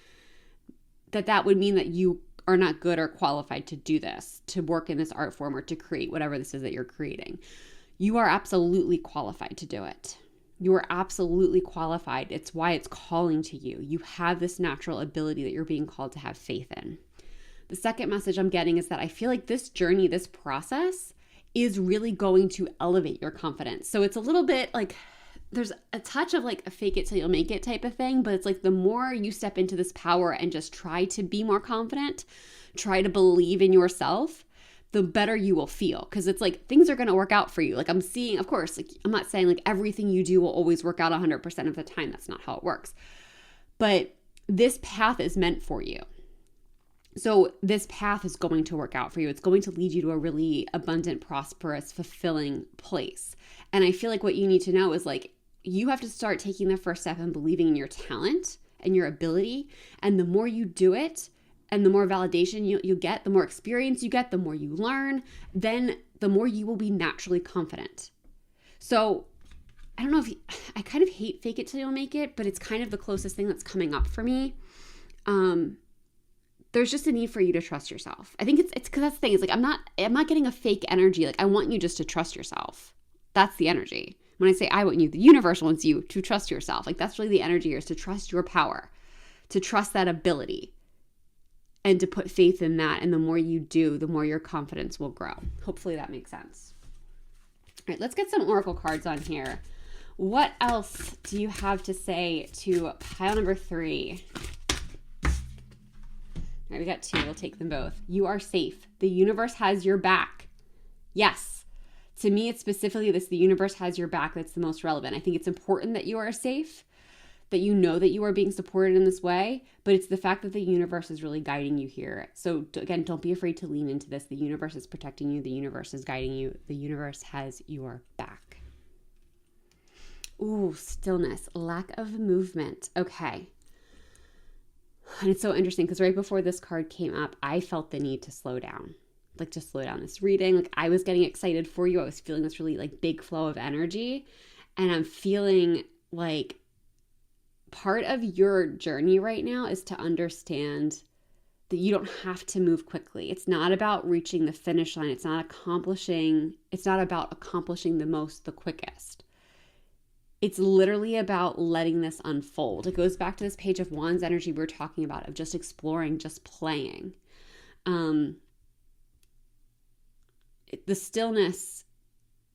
that would mean that you are not good or qualified to do this, to work in this art form or to create whatever this is that you're creating. You are absolutely qualified to do it. You are absolutely qualified. It's why it's calling to you. You have this natural ability that you're being called to have faith in. The second message I'm getting is that I feel like this journey, this process is really going to elevate your confidence. So it's a little bit like there's a touch of like a fake it till you'll make it type of thing, but it's like the more you step into this power and just try to be more confident, try to believe in yourself, the better you will feel. Because it's like things are going to work out for you. Like I'm seeing, of course, like I'm not saying like everything you do will always work out 100% of the time. That's not how it works. But this path is meant for you. So this path is going to work out for you. It's going to lead you to a really abundant, prosperous, fulfilling place. And I feel like what you need to know is like, you have to start taking the first step and believing in your talent and your ability. And the more you do it and the more validation you get, the more experience you get, the more you learn, then the more you will be naturally confident. So I don't know I kind of hate fake it till you'll make it, but it's kind of the closest thing that's coming up for me. There's just a need for you to trust yourself. I think it's because that's the thing. It's like, I'm not getting a fake energy. Like I want you just to trust yourself. That's the energy. When I say I want you, the universe wants you to trust yourself. Like that's really the energy here, is to trust your power, to trust that ability, and to put faith in that. And the more you do, the more your confidence will grow. Hopefully that makes sense. All right, let's get some oracle cards on here. What else do you have to say to pile number 3? All right, we got 2. We'll take them both. You are safe. The universe has your back. Yes. To me, it's specifically this, the universe has your back, that's the most relevant. I think it's important that you are safe, that you know that you are being supported in this way, but it's the fact that the universe is really guiding you here. So again, don't be afraid to lean into this. The universe is protecting you. The universe is guiding you. The universe has your back. Ooh, stillness, lack of movement. Okay. And it's so interesting because right before this card came up, I felt the need to slow down, like to slow down this reading. Like I was getting excited for you. I was feeling this really like big flow of energy. And I'm feeling like part of your journey right now is to understand that you don't have to move quickly. It's not about reaching the finish line. It's not about accomplishing the most, the quickest. It's literally about letting this unfold. It goes back to this Page of Wands energy we were talking about, of just exploring, just playing. The stillness,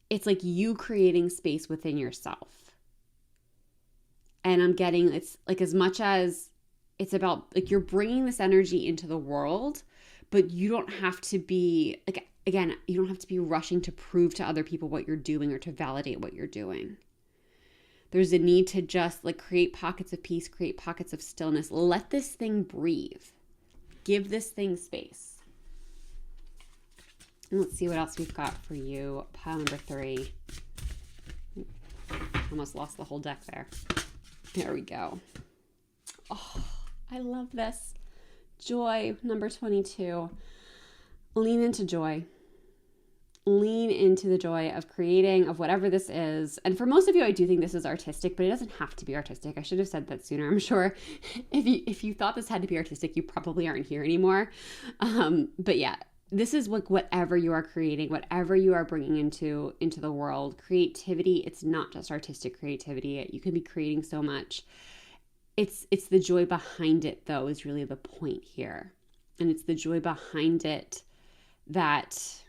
it's like you creating space within yourself. And I'm getting, it's like as much as it's about, like you're bringing this energy into the world, but you don't have to be, like, again, you don't have to be rushing to prove to other people what you're doing or to validate what you're doing. There's a need to just like create pockets of peace, create pockets of stillness. Let this thing breathe. Give this thing space. And let's see what else we've got for you. Pile number 3. Almost lost the whole deck there. There we go. Oh, I love this. Joy, number 22. Lean into joy. lean into the joy of creating, of whatever this is. And for most of you, I do think this is artistic, but it doesn't have to be artistic. I should have said that sooner. I'm sure if you thought this had to be artistic, you probably aren't here anymore. But yeah, this is like whatever you are creating, whatever you are bringing into the world. Creativity, it's not just artistic creativity. You can be creating so much. It's the joy behind it, though, is really the point here. And it's the joy behind it that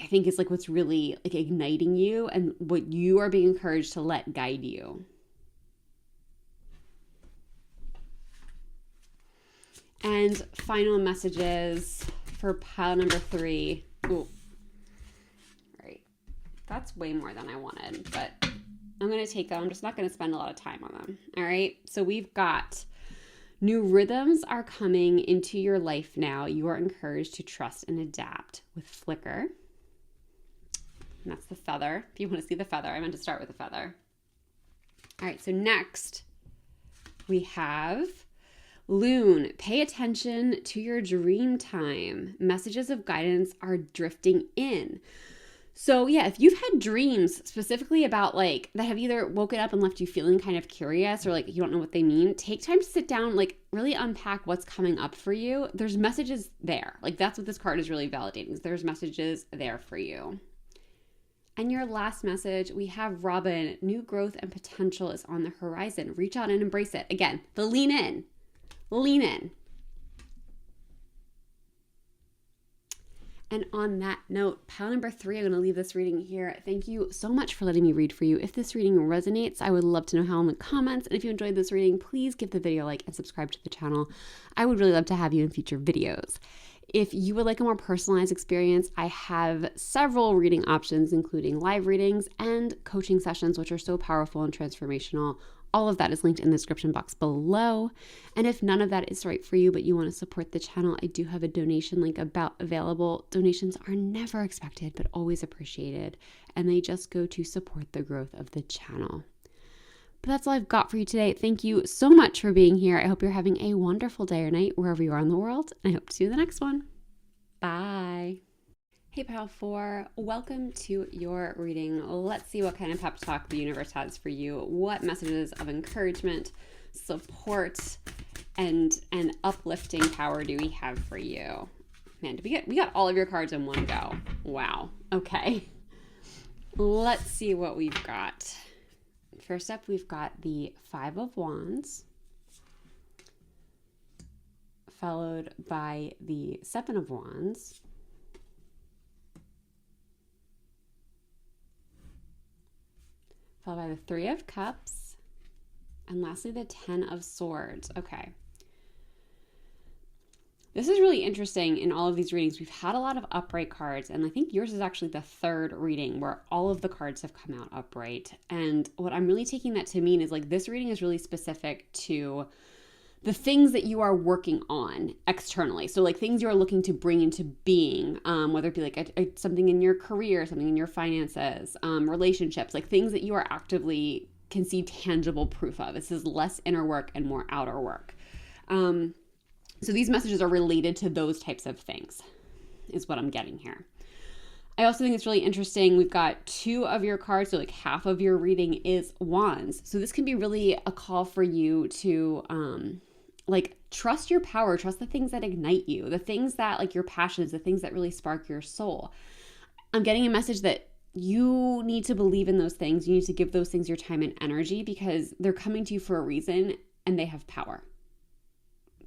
I think is like what's really like igniting you and what you are being encouraged to let guide you. And final messages for pile number 3. Ooh. Right. That's way more than I wanted, but I'm going to take them. I'm just not going to spend a lot of time on them. All right. So we've got new rhythms are coming into your life now. You are encouraged to trust and adapt with Flicker. And that's the feather. If you want to see the feather, I meant to start with the feather. All right, so next we have Loon. Pay attention to your dream time. Messages of guidance are drifting in. So yeah, if you've had dreams specifically about like that have either woken up and left you feeling kind of curious or like you don't know what they mean, take time to sit down, like really unpack what's coming up for you. There's messages there. Like that's what this card is really validating. There's messages there for you. And your last message, we have Robin. New growth and potential is on the horizon. Reach out and embrace it. Again, the lean in. Lean in. And on that note, pile number 3, I'm going to leave this reading here. Thank you so much for letting me read for you. If this reading resonates, I would love to know how in the comments. And if you enjoyed this reading, please give the video a like and subscribe to the channel. I would really love to have you in future videos. If you would like a more personalized experience, I have several reading options, including live readings and coaching sessions, which are so powerful and transformational. All of that is linked in the description box below. And if none of that is right for you, but you want to support the channel, I do have a donation link available. Donations are never expected, but always appreciated. And they just go to support the growth of the channel. But that's all I've got for you today. Thank you so much for being here. I hope you're having a wonderful day or night wherever you are in the world. And I hope to see you in the next one. Bye. Hey Pile 4, welcome to your reading. Let's see what kind of pep talk the universe has for you. What messages of encouragement, support, and uplifting power do we have for you? Man, we got all of your cards in one go. Wow. Okay. Let's see what we've got. First up, we've got the 5 of Wands, followed by the 7 of Wands, followed by the 3 of Cups, and lastly the 10 of Swords. Okay. This is really interesting in all of these readings. We've had a lot of upright cards, and I think yours is actually the 3rd reading where all of the cards have come out upright. And what I'm really taking that to mean is like this reading is really specific to the things that you are working on externally. So like things you're looking to bring into being, whether it be like something in your career, something in your finances, relationships, like things that you are actively can see tangible proof of. This is less inner work and more outer work. So these messages are related to those types of things is what I'm getting here. I also think it's really interesting. We've got 2 of your cards, so like half of your reading is Wands. So this can be really a call for you to like trust your power, trust the things that ignite you, the things that like your passions, the things that really spark your soul. I'm getting a message that you need to believe in those things. You need to give those things your time and energy because they're coming to you for a reason and they have power.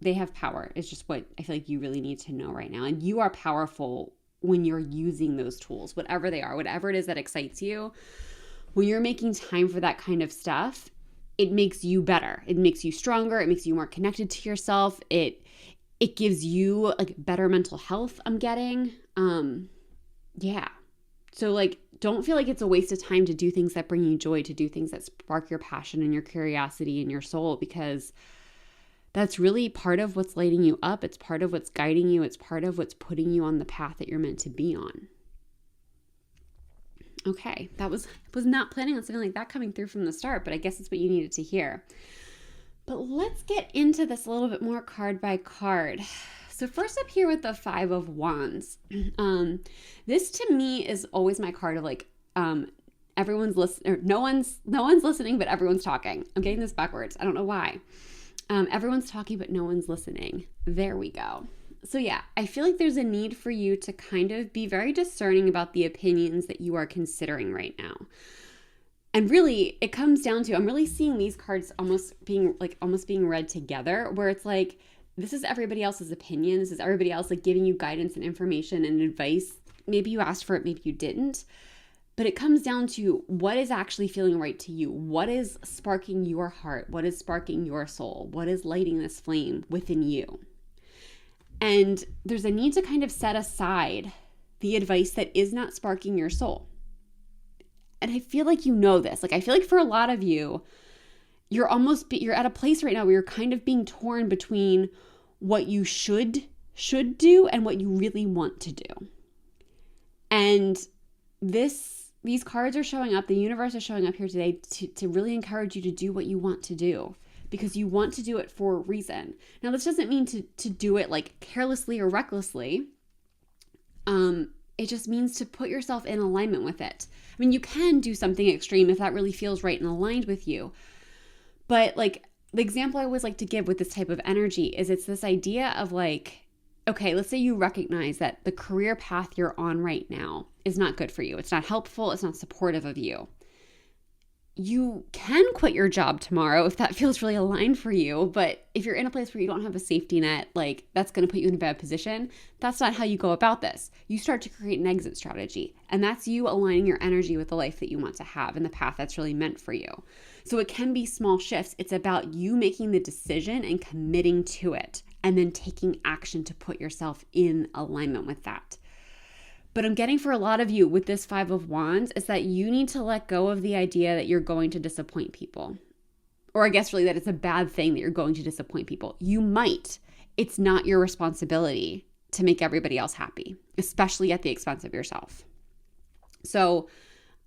They have power. It's just what I feel like you really need to know right now. And you are powerful when you're using those tools, whatever they are, whatever it is that excites you. When you're making time for that kind of stuff, it makes you better. It makes you stronger. It makes you more connected to yourself. It gives you like better mental health, I'm getting. Yeah. So like, don't feel like it's a waste of time to do things that bring you joy, to do things that spark your passion and your curiosity and your soul, because that's really part of what's lighting you up. It's part of what's guiding you. It's part of what's putting you on the path that you're meant to be on. Okay, was not planning on something like that coming through from the start, but I guess it's what you needed to hear. But let's get into this a little bit more card by card. So first up here with the Five of Wands, this to me is always my card of like, everyone's listening, or no one's listening, but everyone's talking. I'm getting this backwards. I don't know why. Everyone's talking, but no one's listening. There we go. So yeah, I feel like there's a need for you to kind of be very discerning about the opinions that you are considering right now. And really, it comes down to, I'm really seeing these cards almost being read together, where it's like, this is everybody else's opinion. This is everybody else like giving you guidance and information and advice. Maybe you asked for it, maybe you didn't. But it comes down to what is actually feeling right to you. What is sparking your heart? What is sparking your soul? What is lighting this flame within you? And there's a need to kind of set aside the advice that is not sparking your soul. And I feel like you know this. Like, I feel like for a lot of you, you're at a place right now where you're kind of being torn between what you should do and what you really want to do. And these cards are showing up, the universe is showing up here today to really encourage you to do what you want to do, because you want to do it for a reason. Now, this doesn't mean to do it like carelessly or recklessly. It just means to put yourself in alignment with it. I mean, you can do something extreme if that really feels right and aligned with you. But like the example I always like to give with this type of energy is it's this idea of like, okay, let's say you recognize that the career path you're on right now is not good for you. It's not helpful. It's not supportive of you. You can quit your job tomorrow if that feels really aligned for you. But if you're in a place where you don't have a safety net, like that's going to put you in a bad position. That's not how you go about this. You start to create an exit strategy. And that's you aligning your energy with the life that you want to have and the path that's really meant for you. So it can be small shifts. It's about you making the decision and committing to it, and then taking action to put yourself in alignment with that. But I'm getting for a lot of you with this Five of Wands is that you need to let go of the idea that you're going to disappoint people. Or I guess really that it's a bad thing that you're going to disappoint people. You might. It's not your responsibility to make everybody else happy, especially at the expense of yourself. So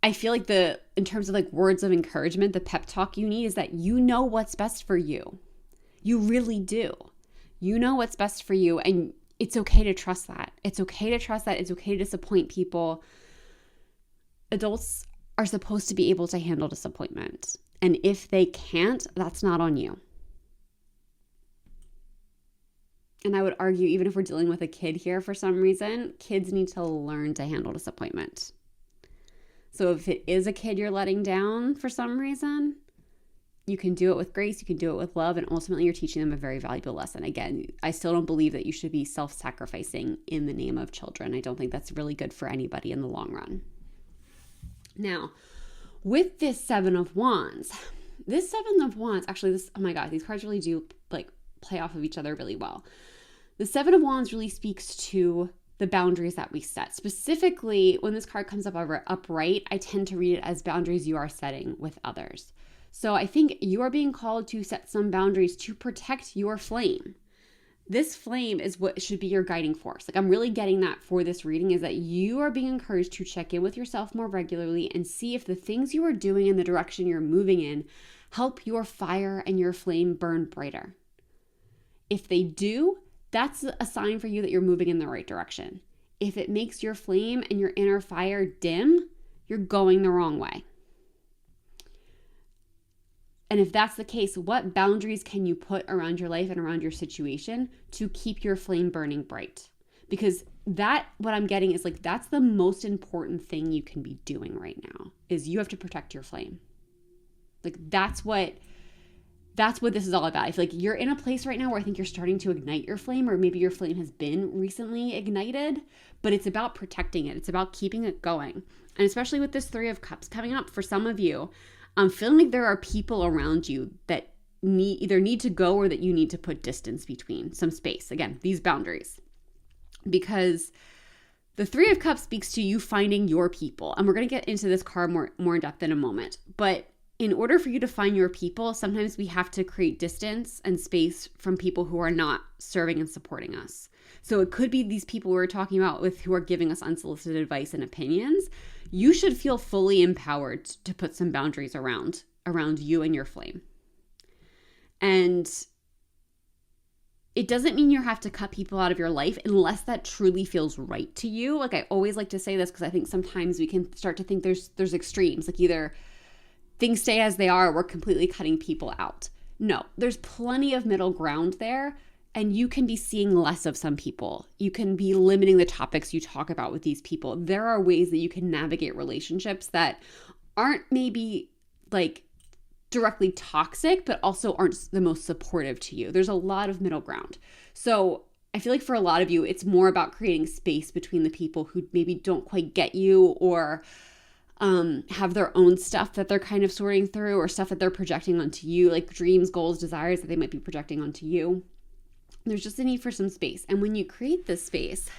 I feel like in terms of like words of encouragement, the pep talk you need is that you know what's best for you. You really do. You know what's best for you, and it's okay to trust that. It's okay to trust that. It's okay to disappoint people. Adults are supposed to be able to handle disappointment. And if they can't, that's not on you. And I would argue, even if we're dealing with a kid here for some reason, kids need to learn to handle disappointment. So if it is a kid you're letting down for some reason, you can do it with grace, you can do it with love, and ultimately you're teaching them a very valuable lesson. Again, I still don't believe that you should be self-sacrificing in the name of children. I don't think that's really good for anybody in the long run. Now, with this Seven of Wands, actually oh my God, these cards really do like play off of each other really well. The Seven of Wands really speaks to the boundaries that we set. Specifically, when this card comes up upright, I tend to read it as boundaries you are setting with others. So I think you are being called to set some boundaries to protect your flame. This flame is what should be your guiding force. Like I'm really getting that for this reading is that you are being encouraged to check in with yourself more regularly and see if the things you are doing in the direction you're moving in help your fire and your flame burn brighter. If they do, that's a sign for you that you're moving in the right direction. If it makes your flame and your inner fire dim, you're going the wrong way. And if that's the case, what boundaries can you put around your life and around your situation to keep your flame burning bright? Because what I'm getting is like, that's the most important thing you can be doing right now is you have to protect your flame. Like that's what this is all about. I feel like you're in a place right now where I think you're starting to ignite your flame, or maybe your flame has been recently ignited, but it's about protecting it. It's about keeping it going. And especially with this Three of Cups coming up for some of you, I'm feeling like there are people around you that either need to go or that you need to put distance between, some space. Again, these boundaries. Because the Three of Cups speaks to you finding your people. And we're going to get into this card more in depth in a moment. But in order for you to find your people, sometimes we have to create distance and space from people who are not serving and supporting us. So it could be these people we're talking about who are giving us unsolicited advice and opinions. You should feel fully empowered to put some boundaries around you and your flame. And it doesn't mean you have to cut people out of your life unless that truly feels right to you. Like, I always like to say this because I think sometimes we can start to think there's extremes, like either things stay as they are or we're completely cutting people out. No, there's plenty of middle ground there, and you can be seeing less of some people. You can be limiting the topics you talk about with these people. There are ways that you can navigate relationships that aren't maybe like directly toxic, but also aren't the most supportive to you. There's a lot of middle ground. So I feel like for a lot of you, it's more about creating space between the people who maybe don't quite get you or have their own stuff that they're kind of sorting through, or stuff that they're projecting onto you, like dreams, goals, desires that they might be projecting onto you. There's just a need for some space. And when you create this space,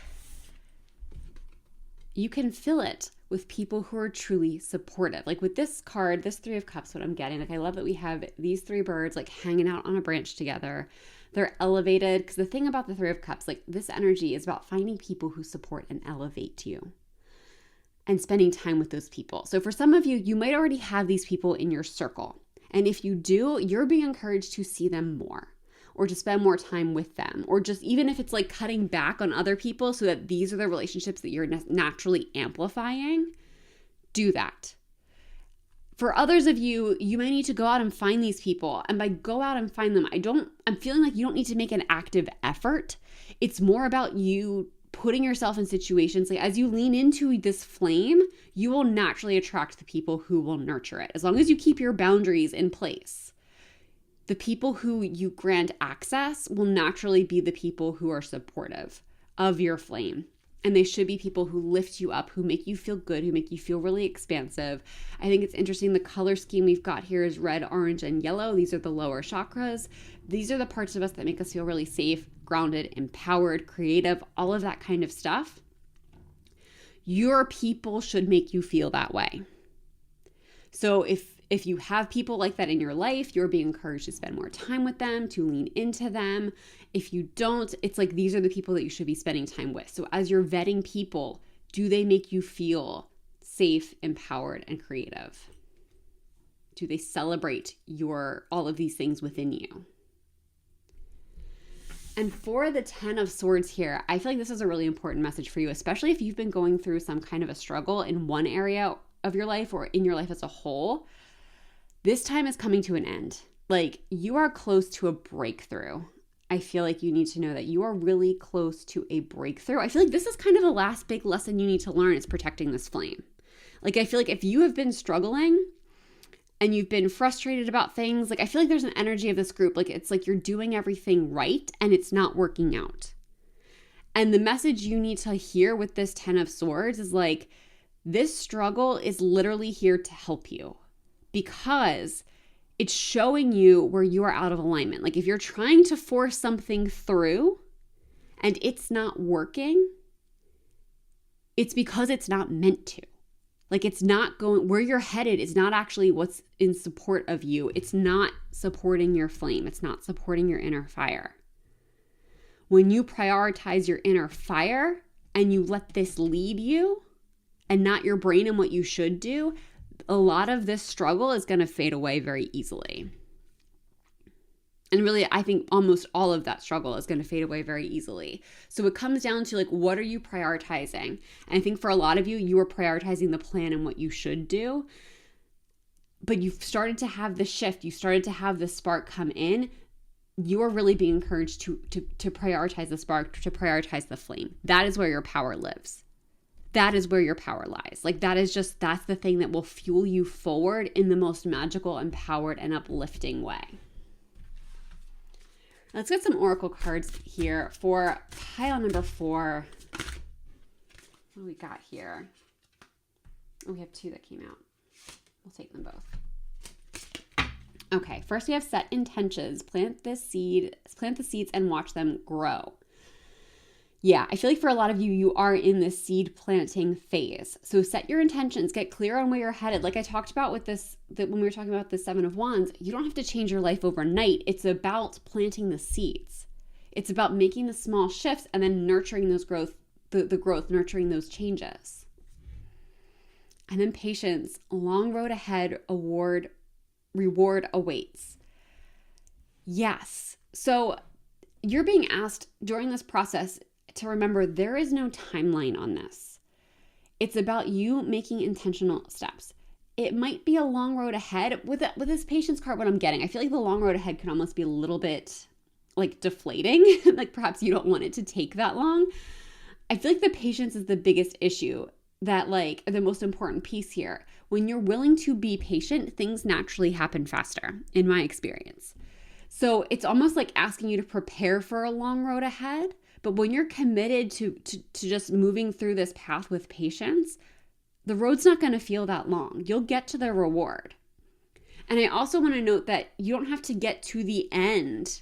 you can fill it with people who are truly supportive. Like with this card, this Three of Cups, what I'm getting, like I love that we have these three birds like hanging out on a branch together. They're elevated, because the thing about the Three of Cups, like this energy is about finding people who support and elevate you and spending time with those people. So for some of you, you might already have these people in your circle. And if you do, you're being encouraged to see them more, or to spend more time with them, or just even if it's like cutting back on other people so that these are the relationships that you're naturally amplifying, do that. For others of you, you may need to go out and find these people. And by go out and find them, I'm feeling like you don't need to make an active effort. It's more about you putting yourself in situations, like as you lean into this flame, you will naturally attract the people who will nurture it. As long as you keep your boundaries in place, the people who you grant access will naturally be the people who are supportive of your flame. And they should be people who lift you up, who make you feel good, who make you feel really expansive. I think it's interesting. The color scheme we've got here is red, orange, and yellow. These are the lower chakras. These are the parts of us that make us feel really safe, grounded, empowered, creative, all of that kind of stuff. Your people should make you feel that way. So if you have people like that in your life, you're being encouraged to spend more time with them, to lean into them. If you don't, it's like these are the people that you should be spending time with. So as you're vetting people, do they make you feel safe, empowered, and creative? Do they celebrate all of these things within you? And for the 10 of Swords here, I feel like this is a really important message for you, especially if you've been going through some kind of a struggle in one area of your life or in your life as a whole. This time is coming to an end. Like, you are close to a breakthrough. I feel like you need to know that you are really close to a breakthrough. I feel like this is kind of the last big lesson you need to learn, is protecting this flame. Like, I feel like if you have been struggling and you've been frustrated about things, like I feel like there's an energy of this group. Like, it's like you're doing everything right and it's not working out. And the message you need to hear with this 10 of Swords is like, this struggle is literally here to help you, because it's showing you where you are out of alignment. Like if you're trying to force something through and it's not working, it's because it's not meant to. Like it's not going where you're headed. Is not actually what's in support of you. It's not supporting your flame. It's not supporting your inner fire. When you prioritize your inner fire and you let this lead you and not your brain and what you should do, a lot of this struggle is going to fade away very easily. And really, I think almost all of that struggle is going to fade away very easily. So it comes down to like, what are you prioritizing? And I think for a lot of you, you are prioritizing the plan and what you should do. But you've started to have the shift. You started to have the spark come in. You are really being encouraged to prioritize the spark, to prioritize the flame. That is where your power lives. That is where your power lies. Like that's the thing that will fuel you forward in the most magical, empowered, and uplifting way. Let's get some oracle cards here for pile number 4. What do we got here? Oh, we have 2 that came out. We'll take them both. Okay, first we have set intentions. Plant the seeds and watch them grow. Yeah, I feel like for a lot of you, you are in this seed planting phase. So set your intentions, get clear on where you're headed. Like I talked about with this, that when we were talking about the 7 of Wands, you don't have to change your life overnight. It's about planting the seeds. It's about making the small shifts and then nurturing those growth, the growth, nurturing those changes. And then patience, long road ahead, reward awaits. Yes. So you're being asked during this process to remember there is no timeline on this. It's about you making intentional steps. It might be a long road ahead. With this patience card, what I'm getting, I feel like the long road ahead can almost be a little bit like deflating. Like perhaps you don't want it to take that long. I feel like the patience is the biggest issue, that like the most important piece here. When you're willing to be patient, things naturally happen faster, in my experience. So it's almost like asking you to prepare for a long road ahead. But when you're committed to just moving through this path with patience, the road's not going to feel that long. You'll get to the reward. And I also want to note that you don't have to get to the end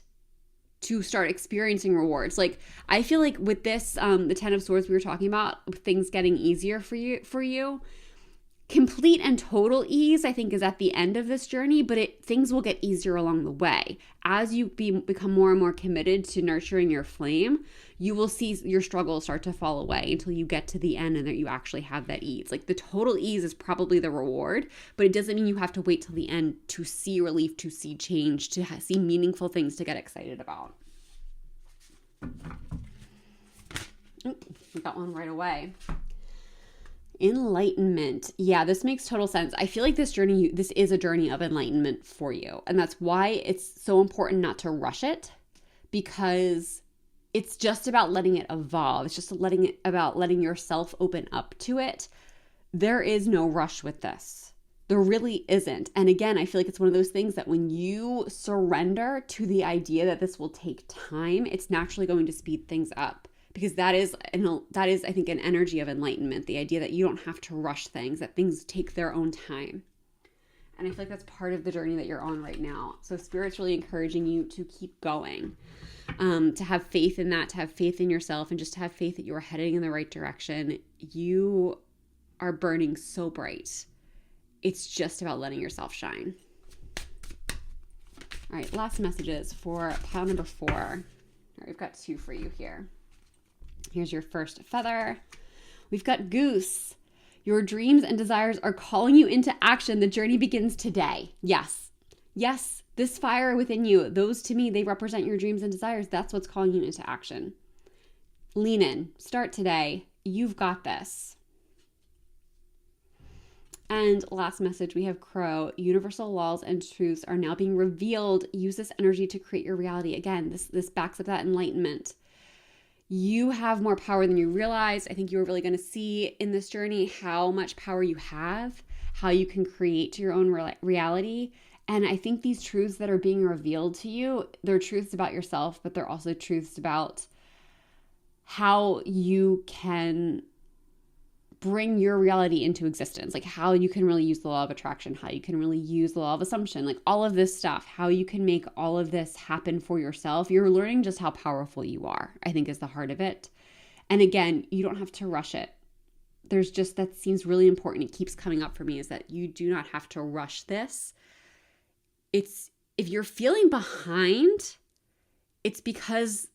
to start experiencing rewards. Like I feel like with this, the 10 of Swords we were talking about, things getting easier for you, complete and total ease, I think, is at the end of this journey, but things will get easier along the way. As you become more and more committed to nurturing your flame, you will see your struggles start to fall away until you get to the end and that you actually have that ease. Like the total ease is probably the reward, but it doesn't mean you have to wait till the end to see relief, to see change, to see meaningful things to get excited about. We got one right away. Enlightenment. Yeah, this makes total sense. I feel like this is a journey of enlightenment for you. And that's why it's so important not to rush it, because it's just about letting it evolve. It's just about letting yourself open up to it. There is no rush with this. There really isn't. And again, I feel like it's one of those things that when you surrender to the idea that this will take time, it's naturally going to speed things up. Because that is, I think, an energy of enlightenment, the idea that you don't have to rush things, that things take their own time. And I feel like that's part of the journey that you're on right now. So Spirit's really encouraging you to keep going, to have faith in that, to have faith in yourself, and just to have faith that you are heading in the right direction. You are burning so bright. It's just about letting yourself shine. All right, last messages for pile number 4. All right, we've got 2 for you here. Here's your first feather. We've got Goose. Your dreams and desires are calling you into action. The journey begins today. Yes. Yes, this fire within you, those to me, they represent your dreams and desires. That's what's calling you into action. Lean in. Start today. You've got this. And last message, we have Crow. Universal laws and truths are now being revealed. Use this energy to create your reality. Again, this backs up that enlightenment. You have more power than you realize. I think you're really going to see in this journey how much power you have, how you can create your own reality. And I think these truths that are being revealed to you, they're truths about yourself, but they're also truths about how you can bring your reality into existence, like how you can really use the law of attraction, how you can really use the law of assumption, like all of this stuff, how you can make all of this happen for yourself. You're learning just how powerful you are, I think, is the heart of it. And again, you don't have to rush it. There's just, that seems really important. It keeps coming up for me, is that you do not have to rush this. If you're feeling behind, it's because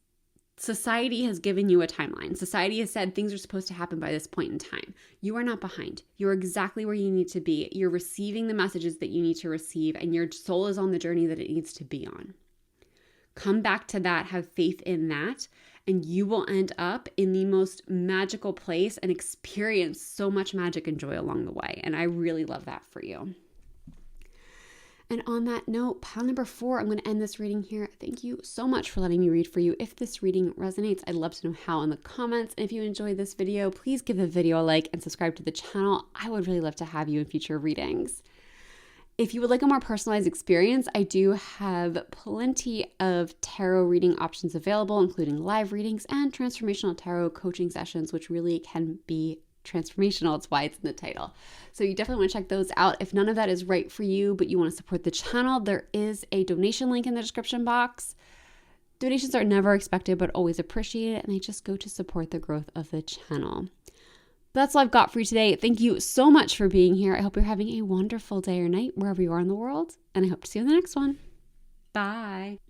society has given you a timeline. Society has said things are supposed to happen by this point in time. You are not behind. You're exactly where you need to be. You're receiving the messages that you need to receive, and your soul is on the journey that it needs to be on. Come back to that, have faith in that, and you will end up in the most magical place and experience so much magic and joy along the way. And I really love that for you. And on that note, pile number 4, I'm going to end this reading here. Thank you so much for letting me read for you. If this reading resonates, I'd love to know how in the comments. And if you enjoyed this video, please give the video a like and subscribe to the channel. I would really love to have you in future readings. If you would like a more personalized experience, I do have plenty of tarot reading options available, including live readings and transformational tarot coaching sessions, which really can be transformational. It's why it's in the title. So you definitely want to check those out. If none of that is right for you, but you want to support the channel, there is a donation link in the description box. Donations are never expected, but always appreciated, and they just go to support the growth of the channel. That's all I've got for you today. Thank you so much for being here. I hope you're having a wonderful day or night wherever you are in the world, and I hope to see you in the next one. Bye.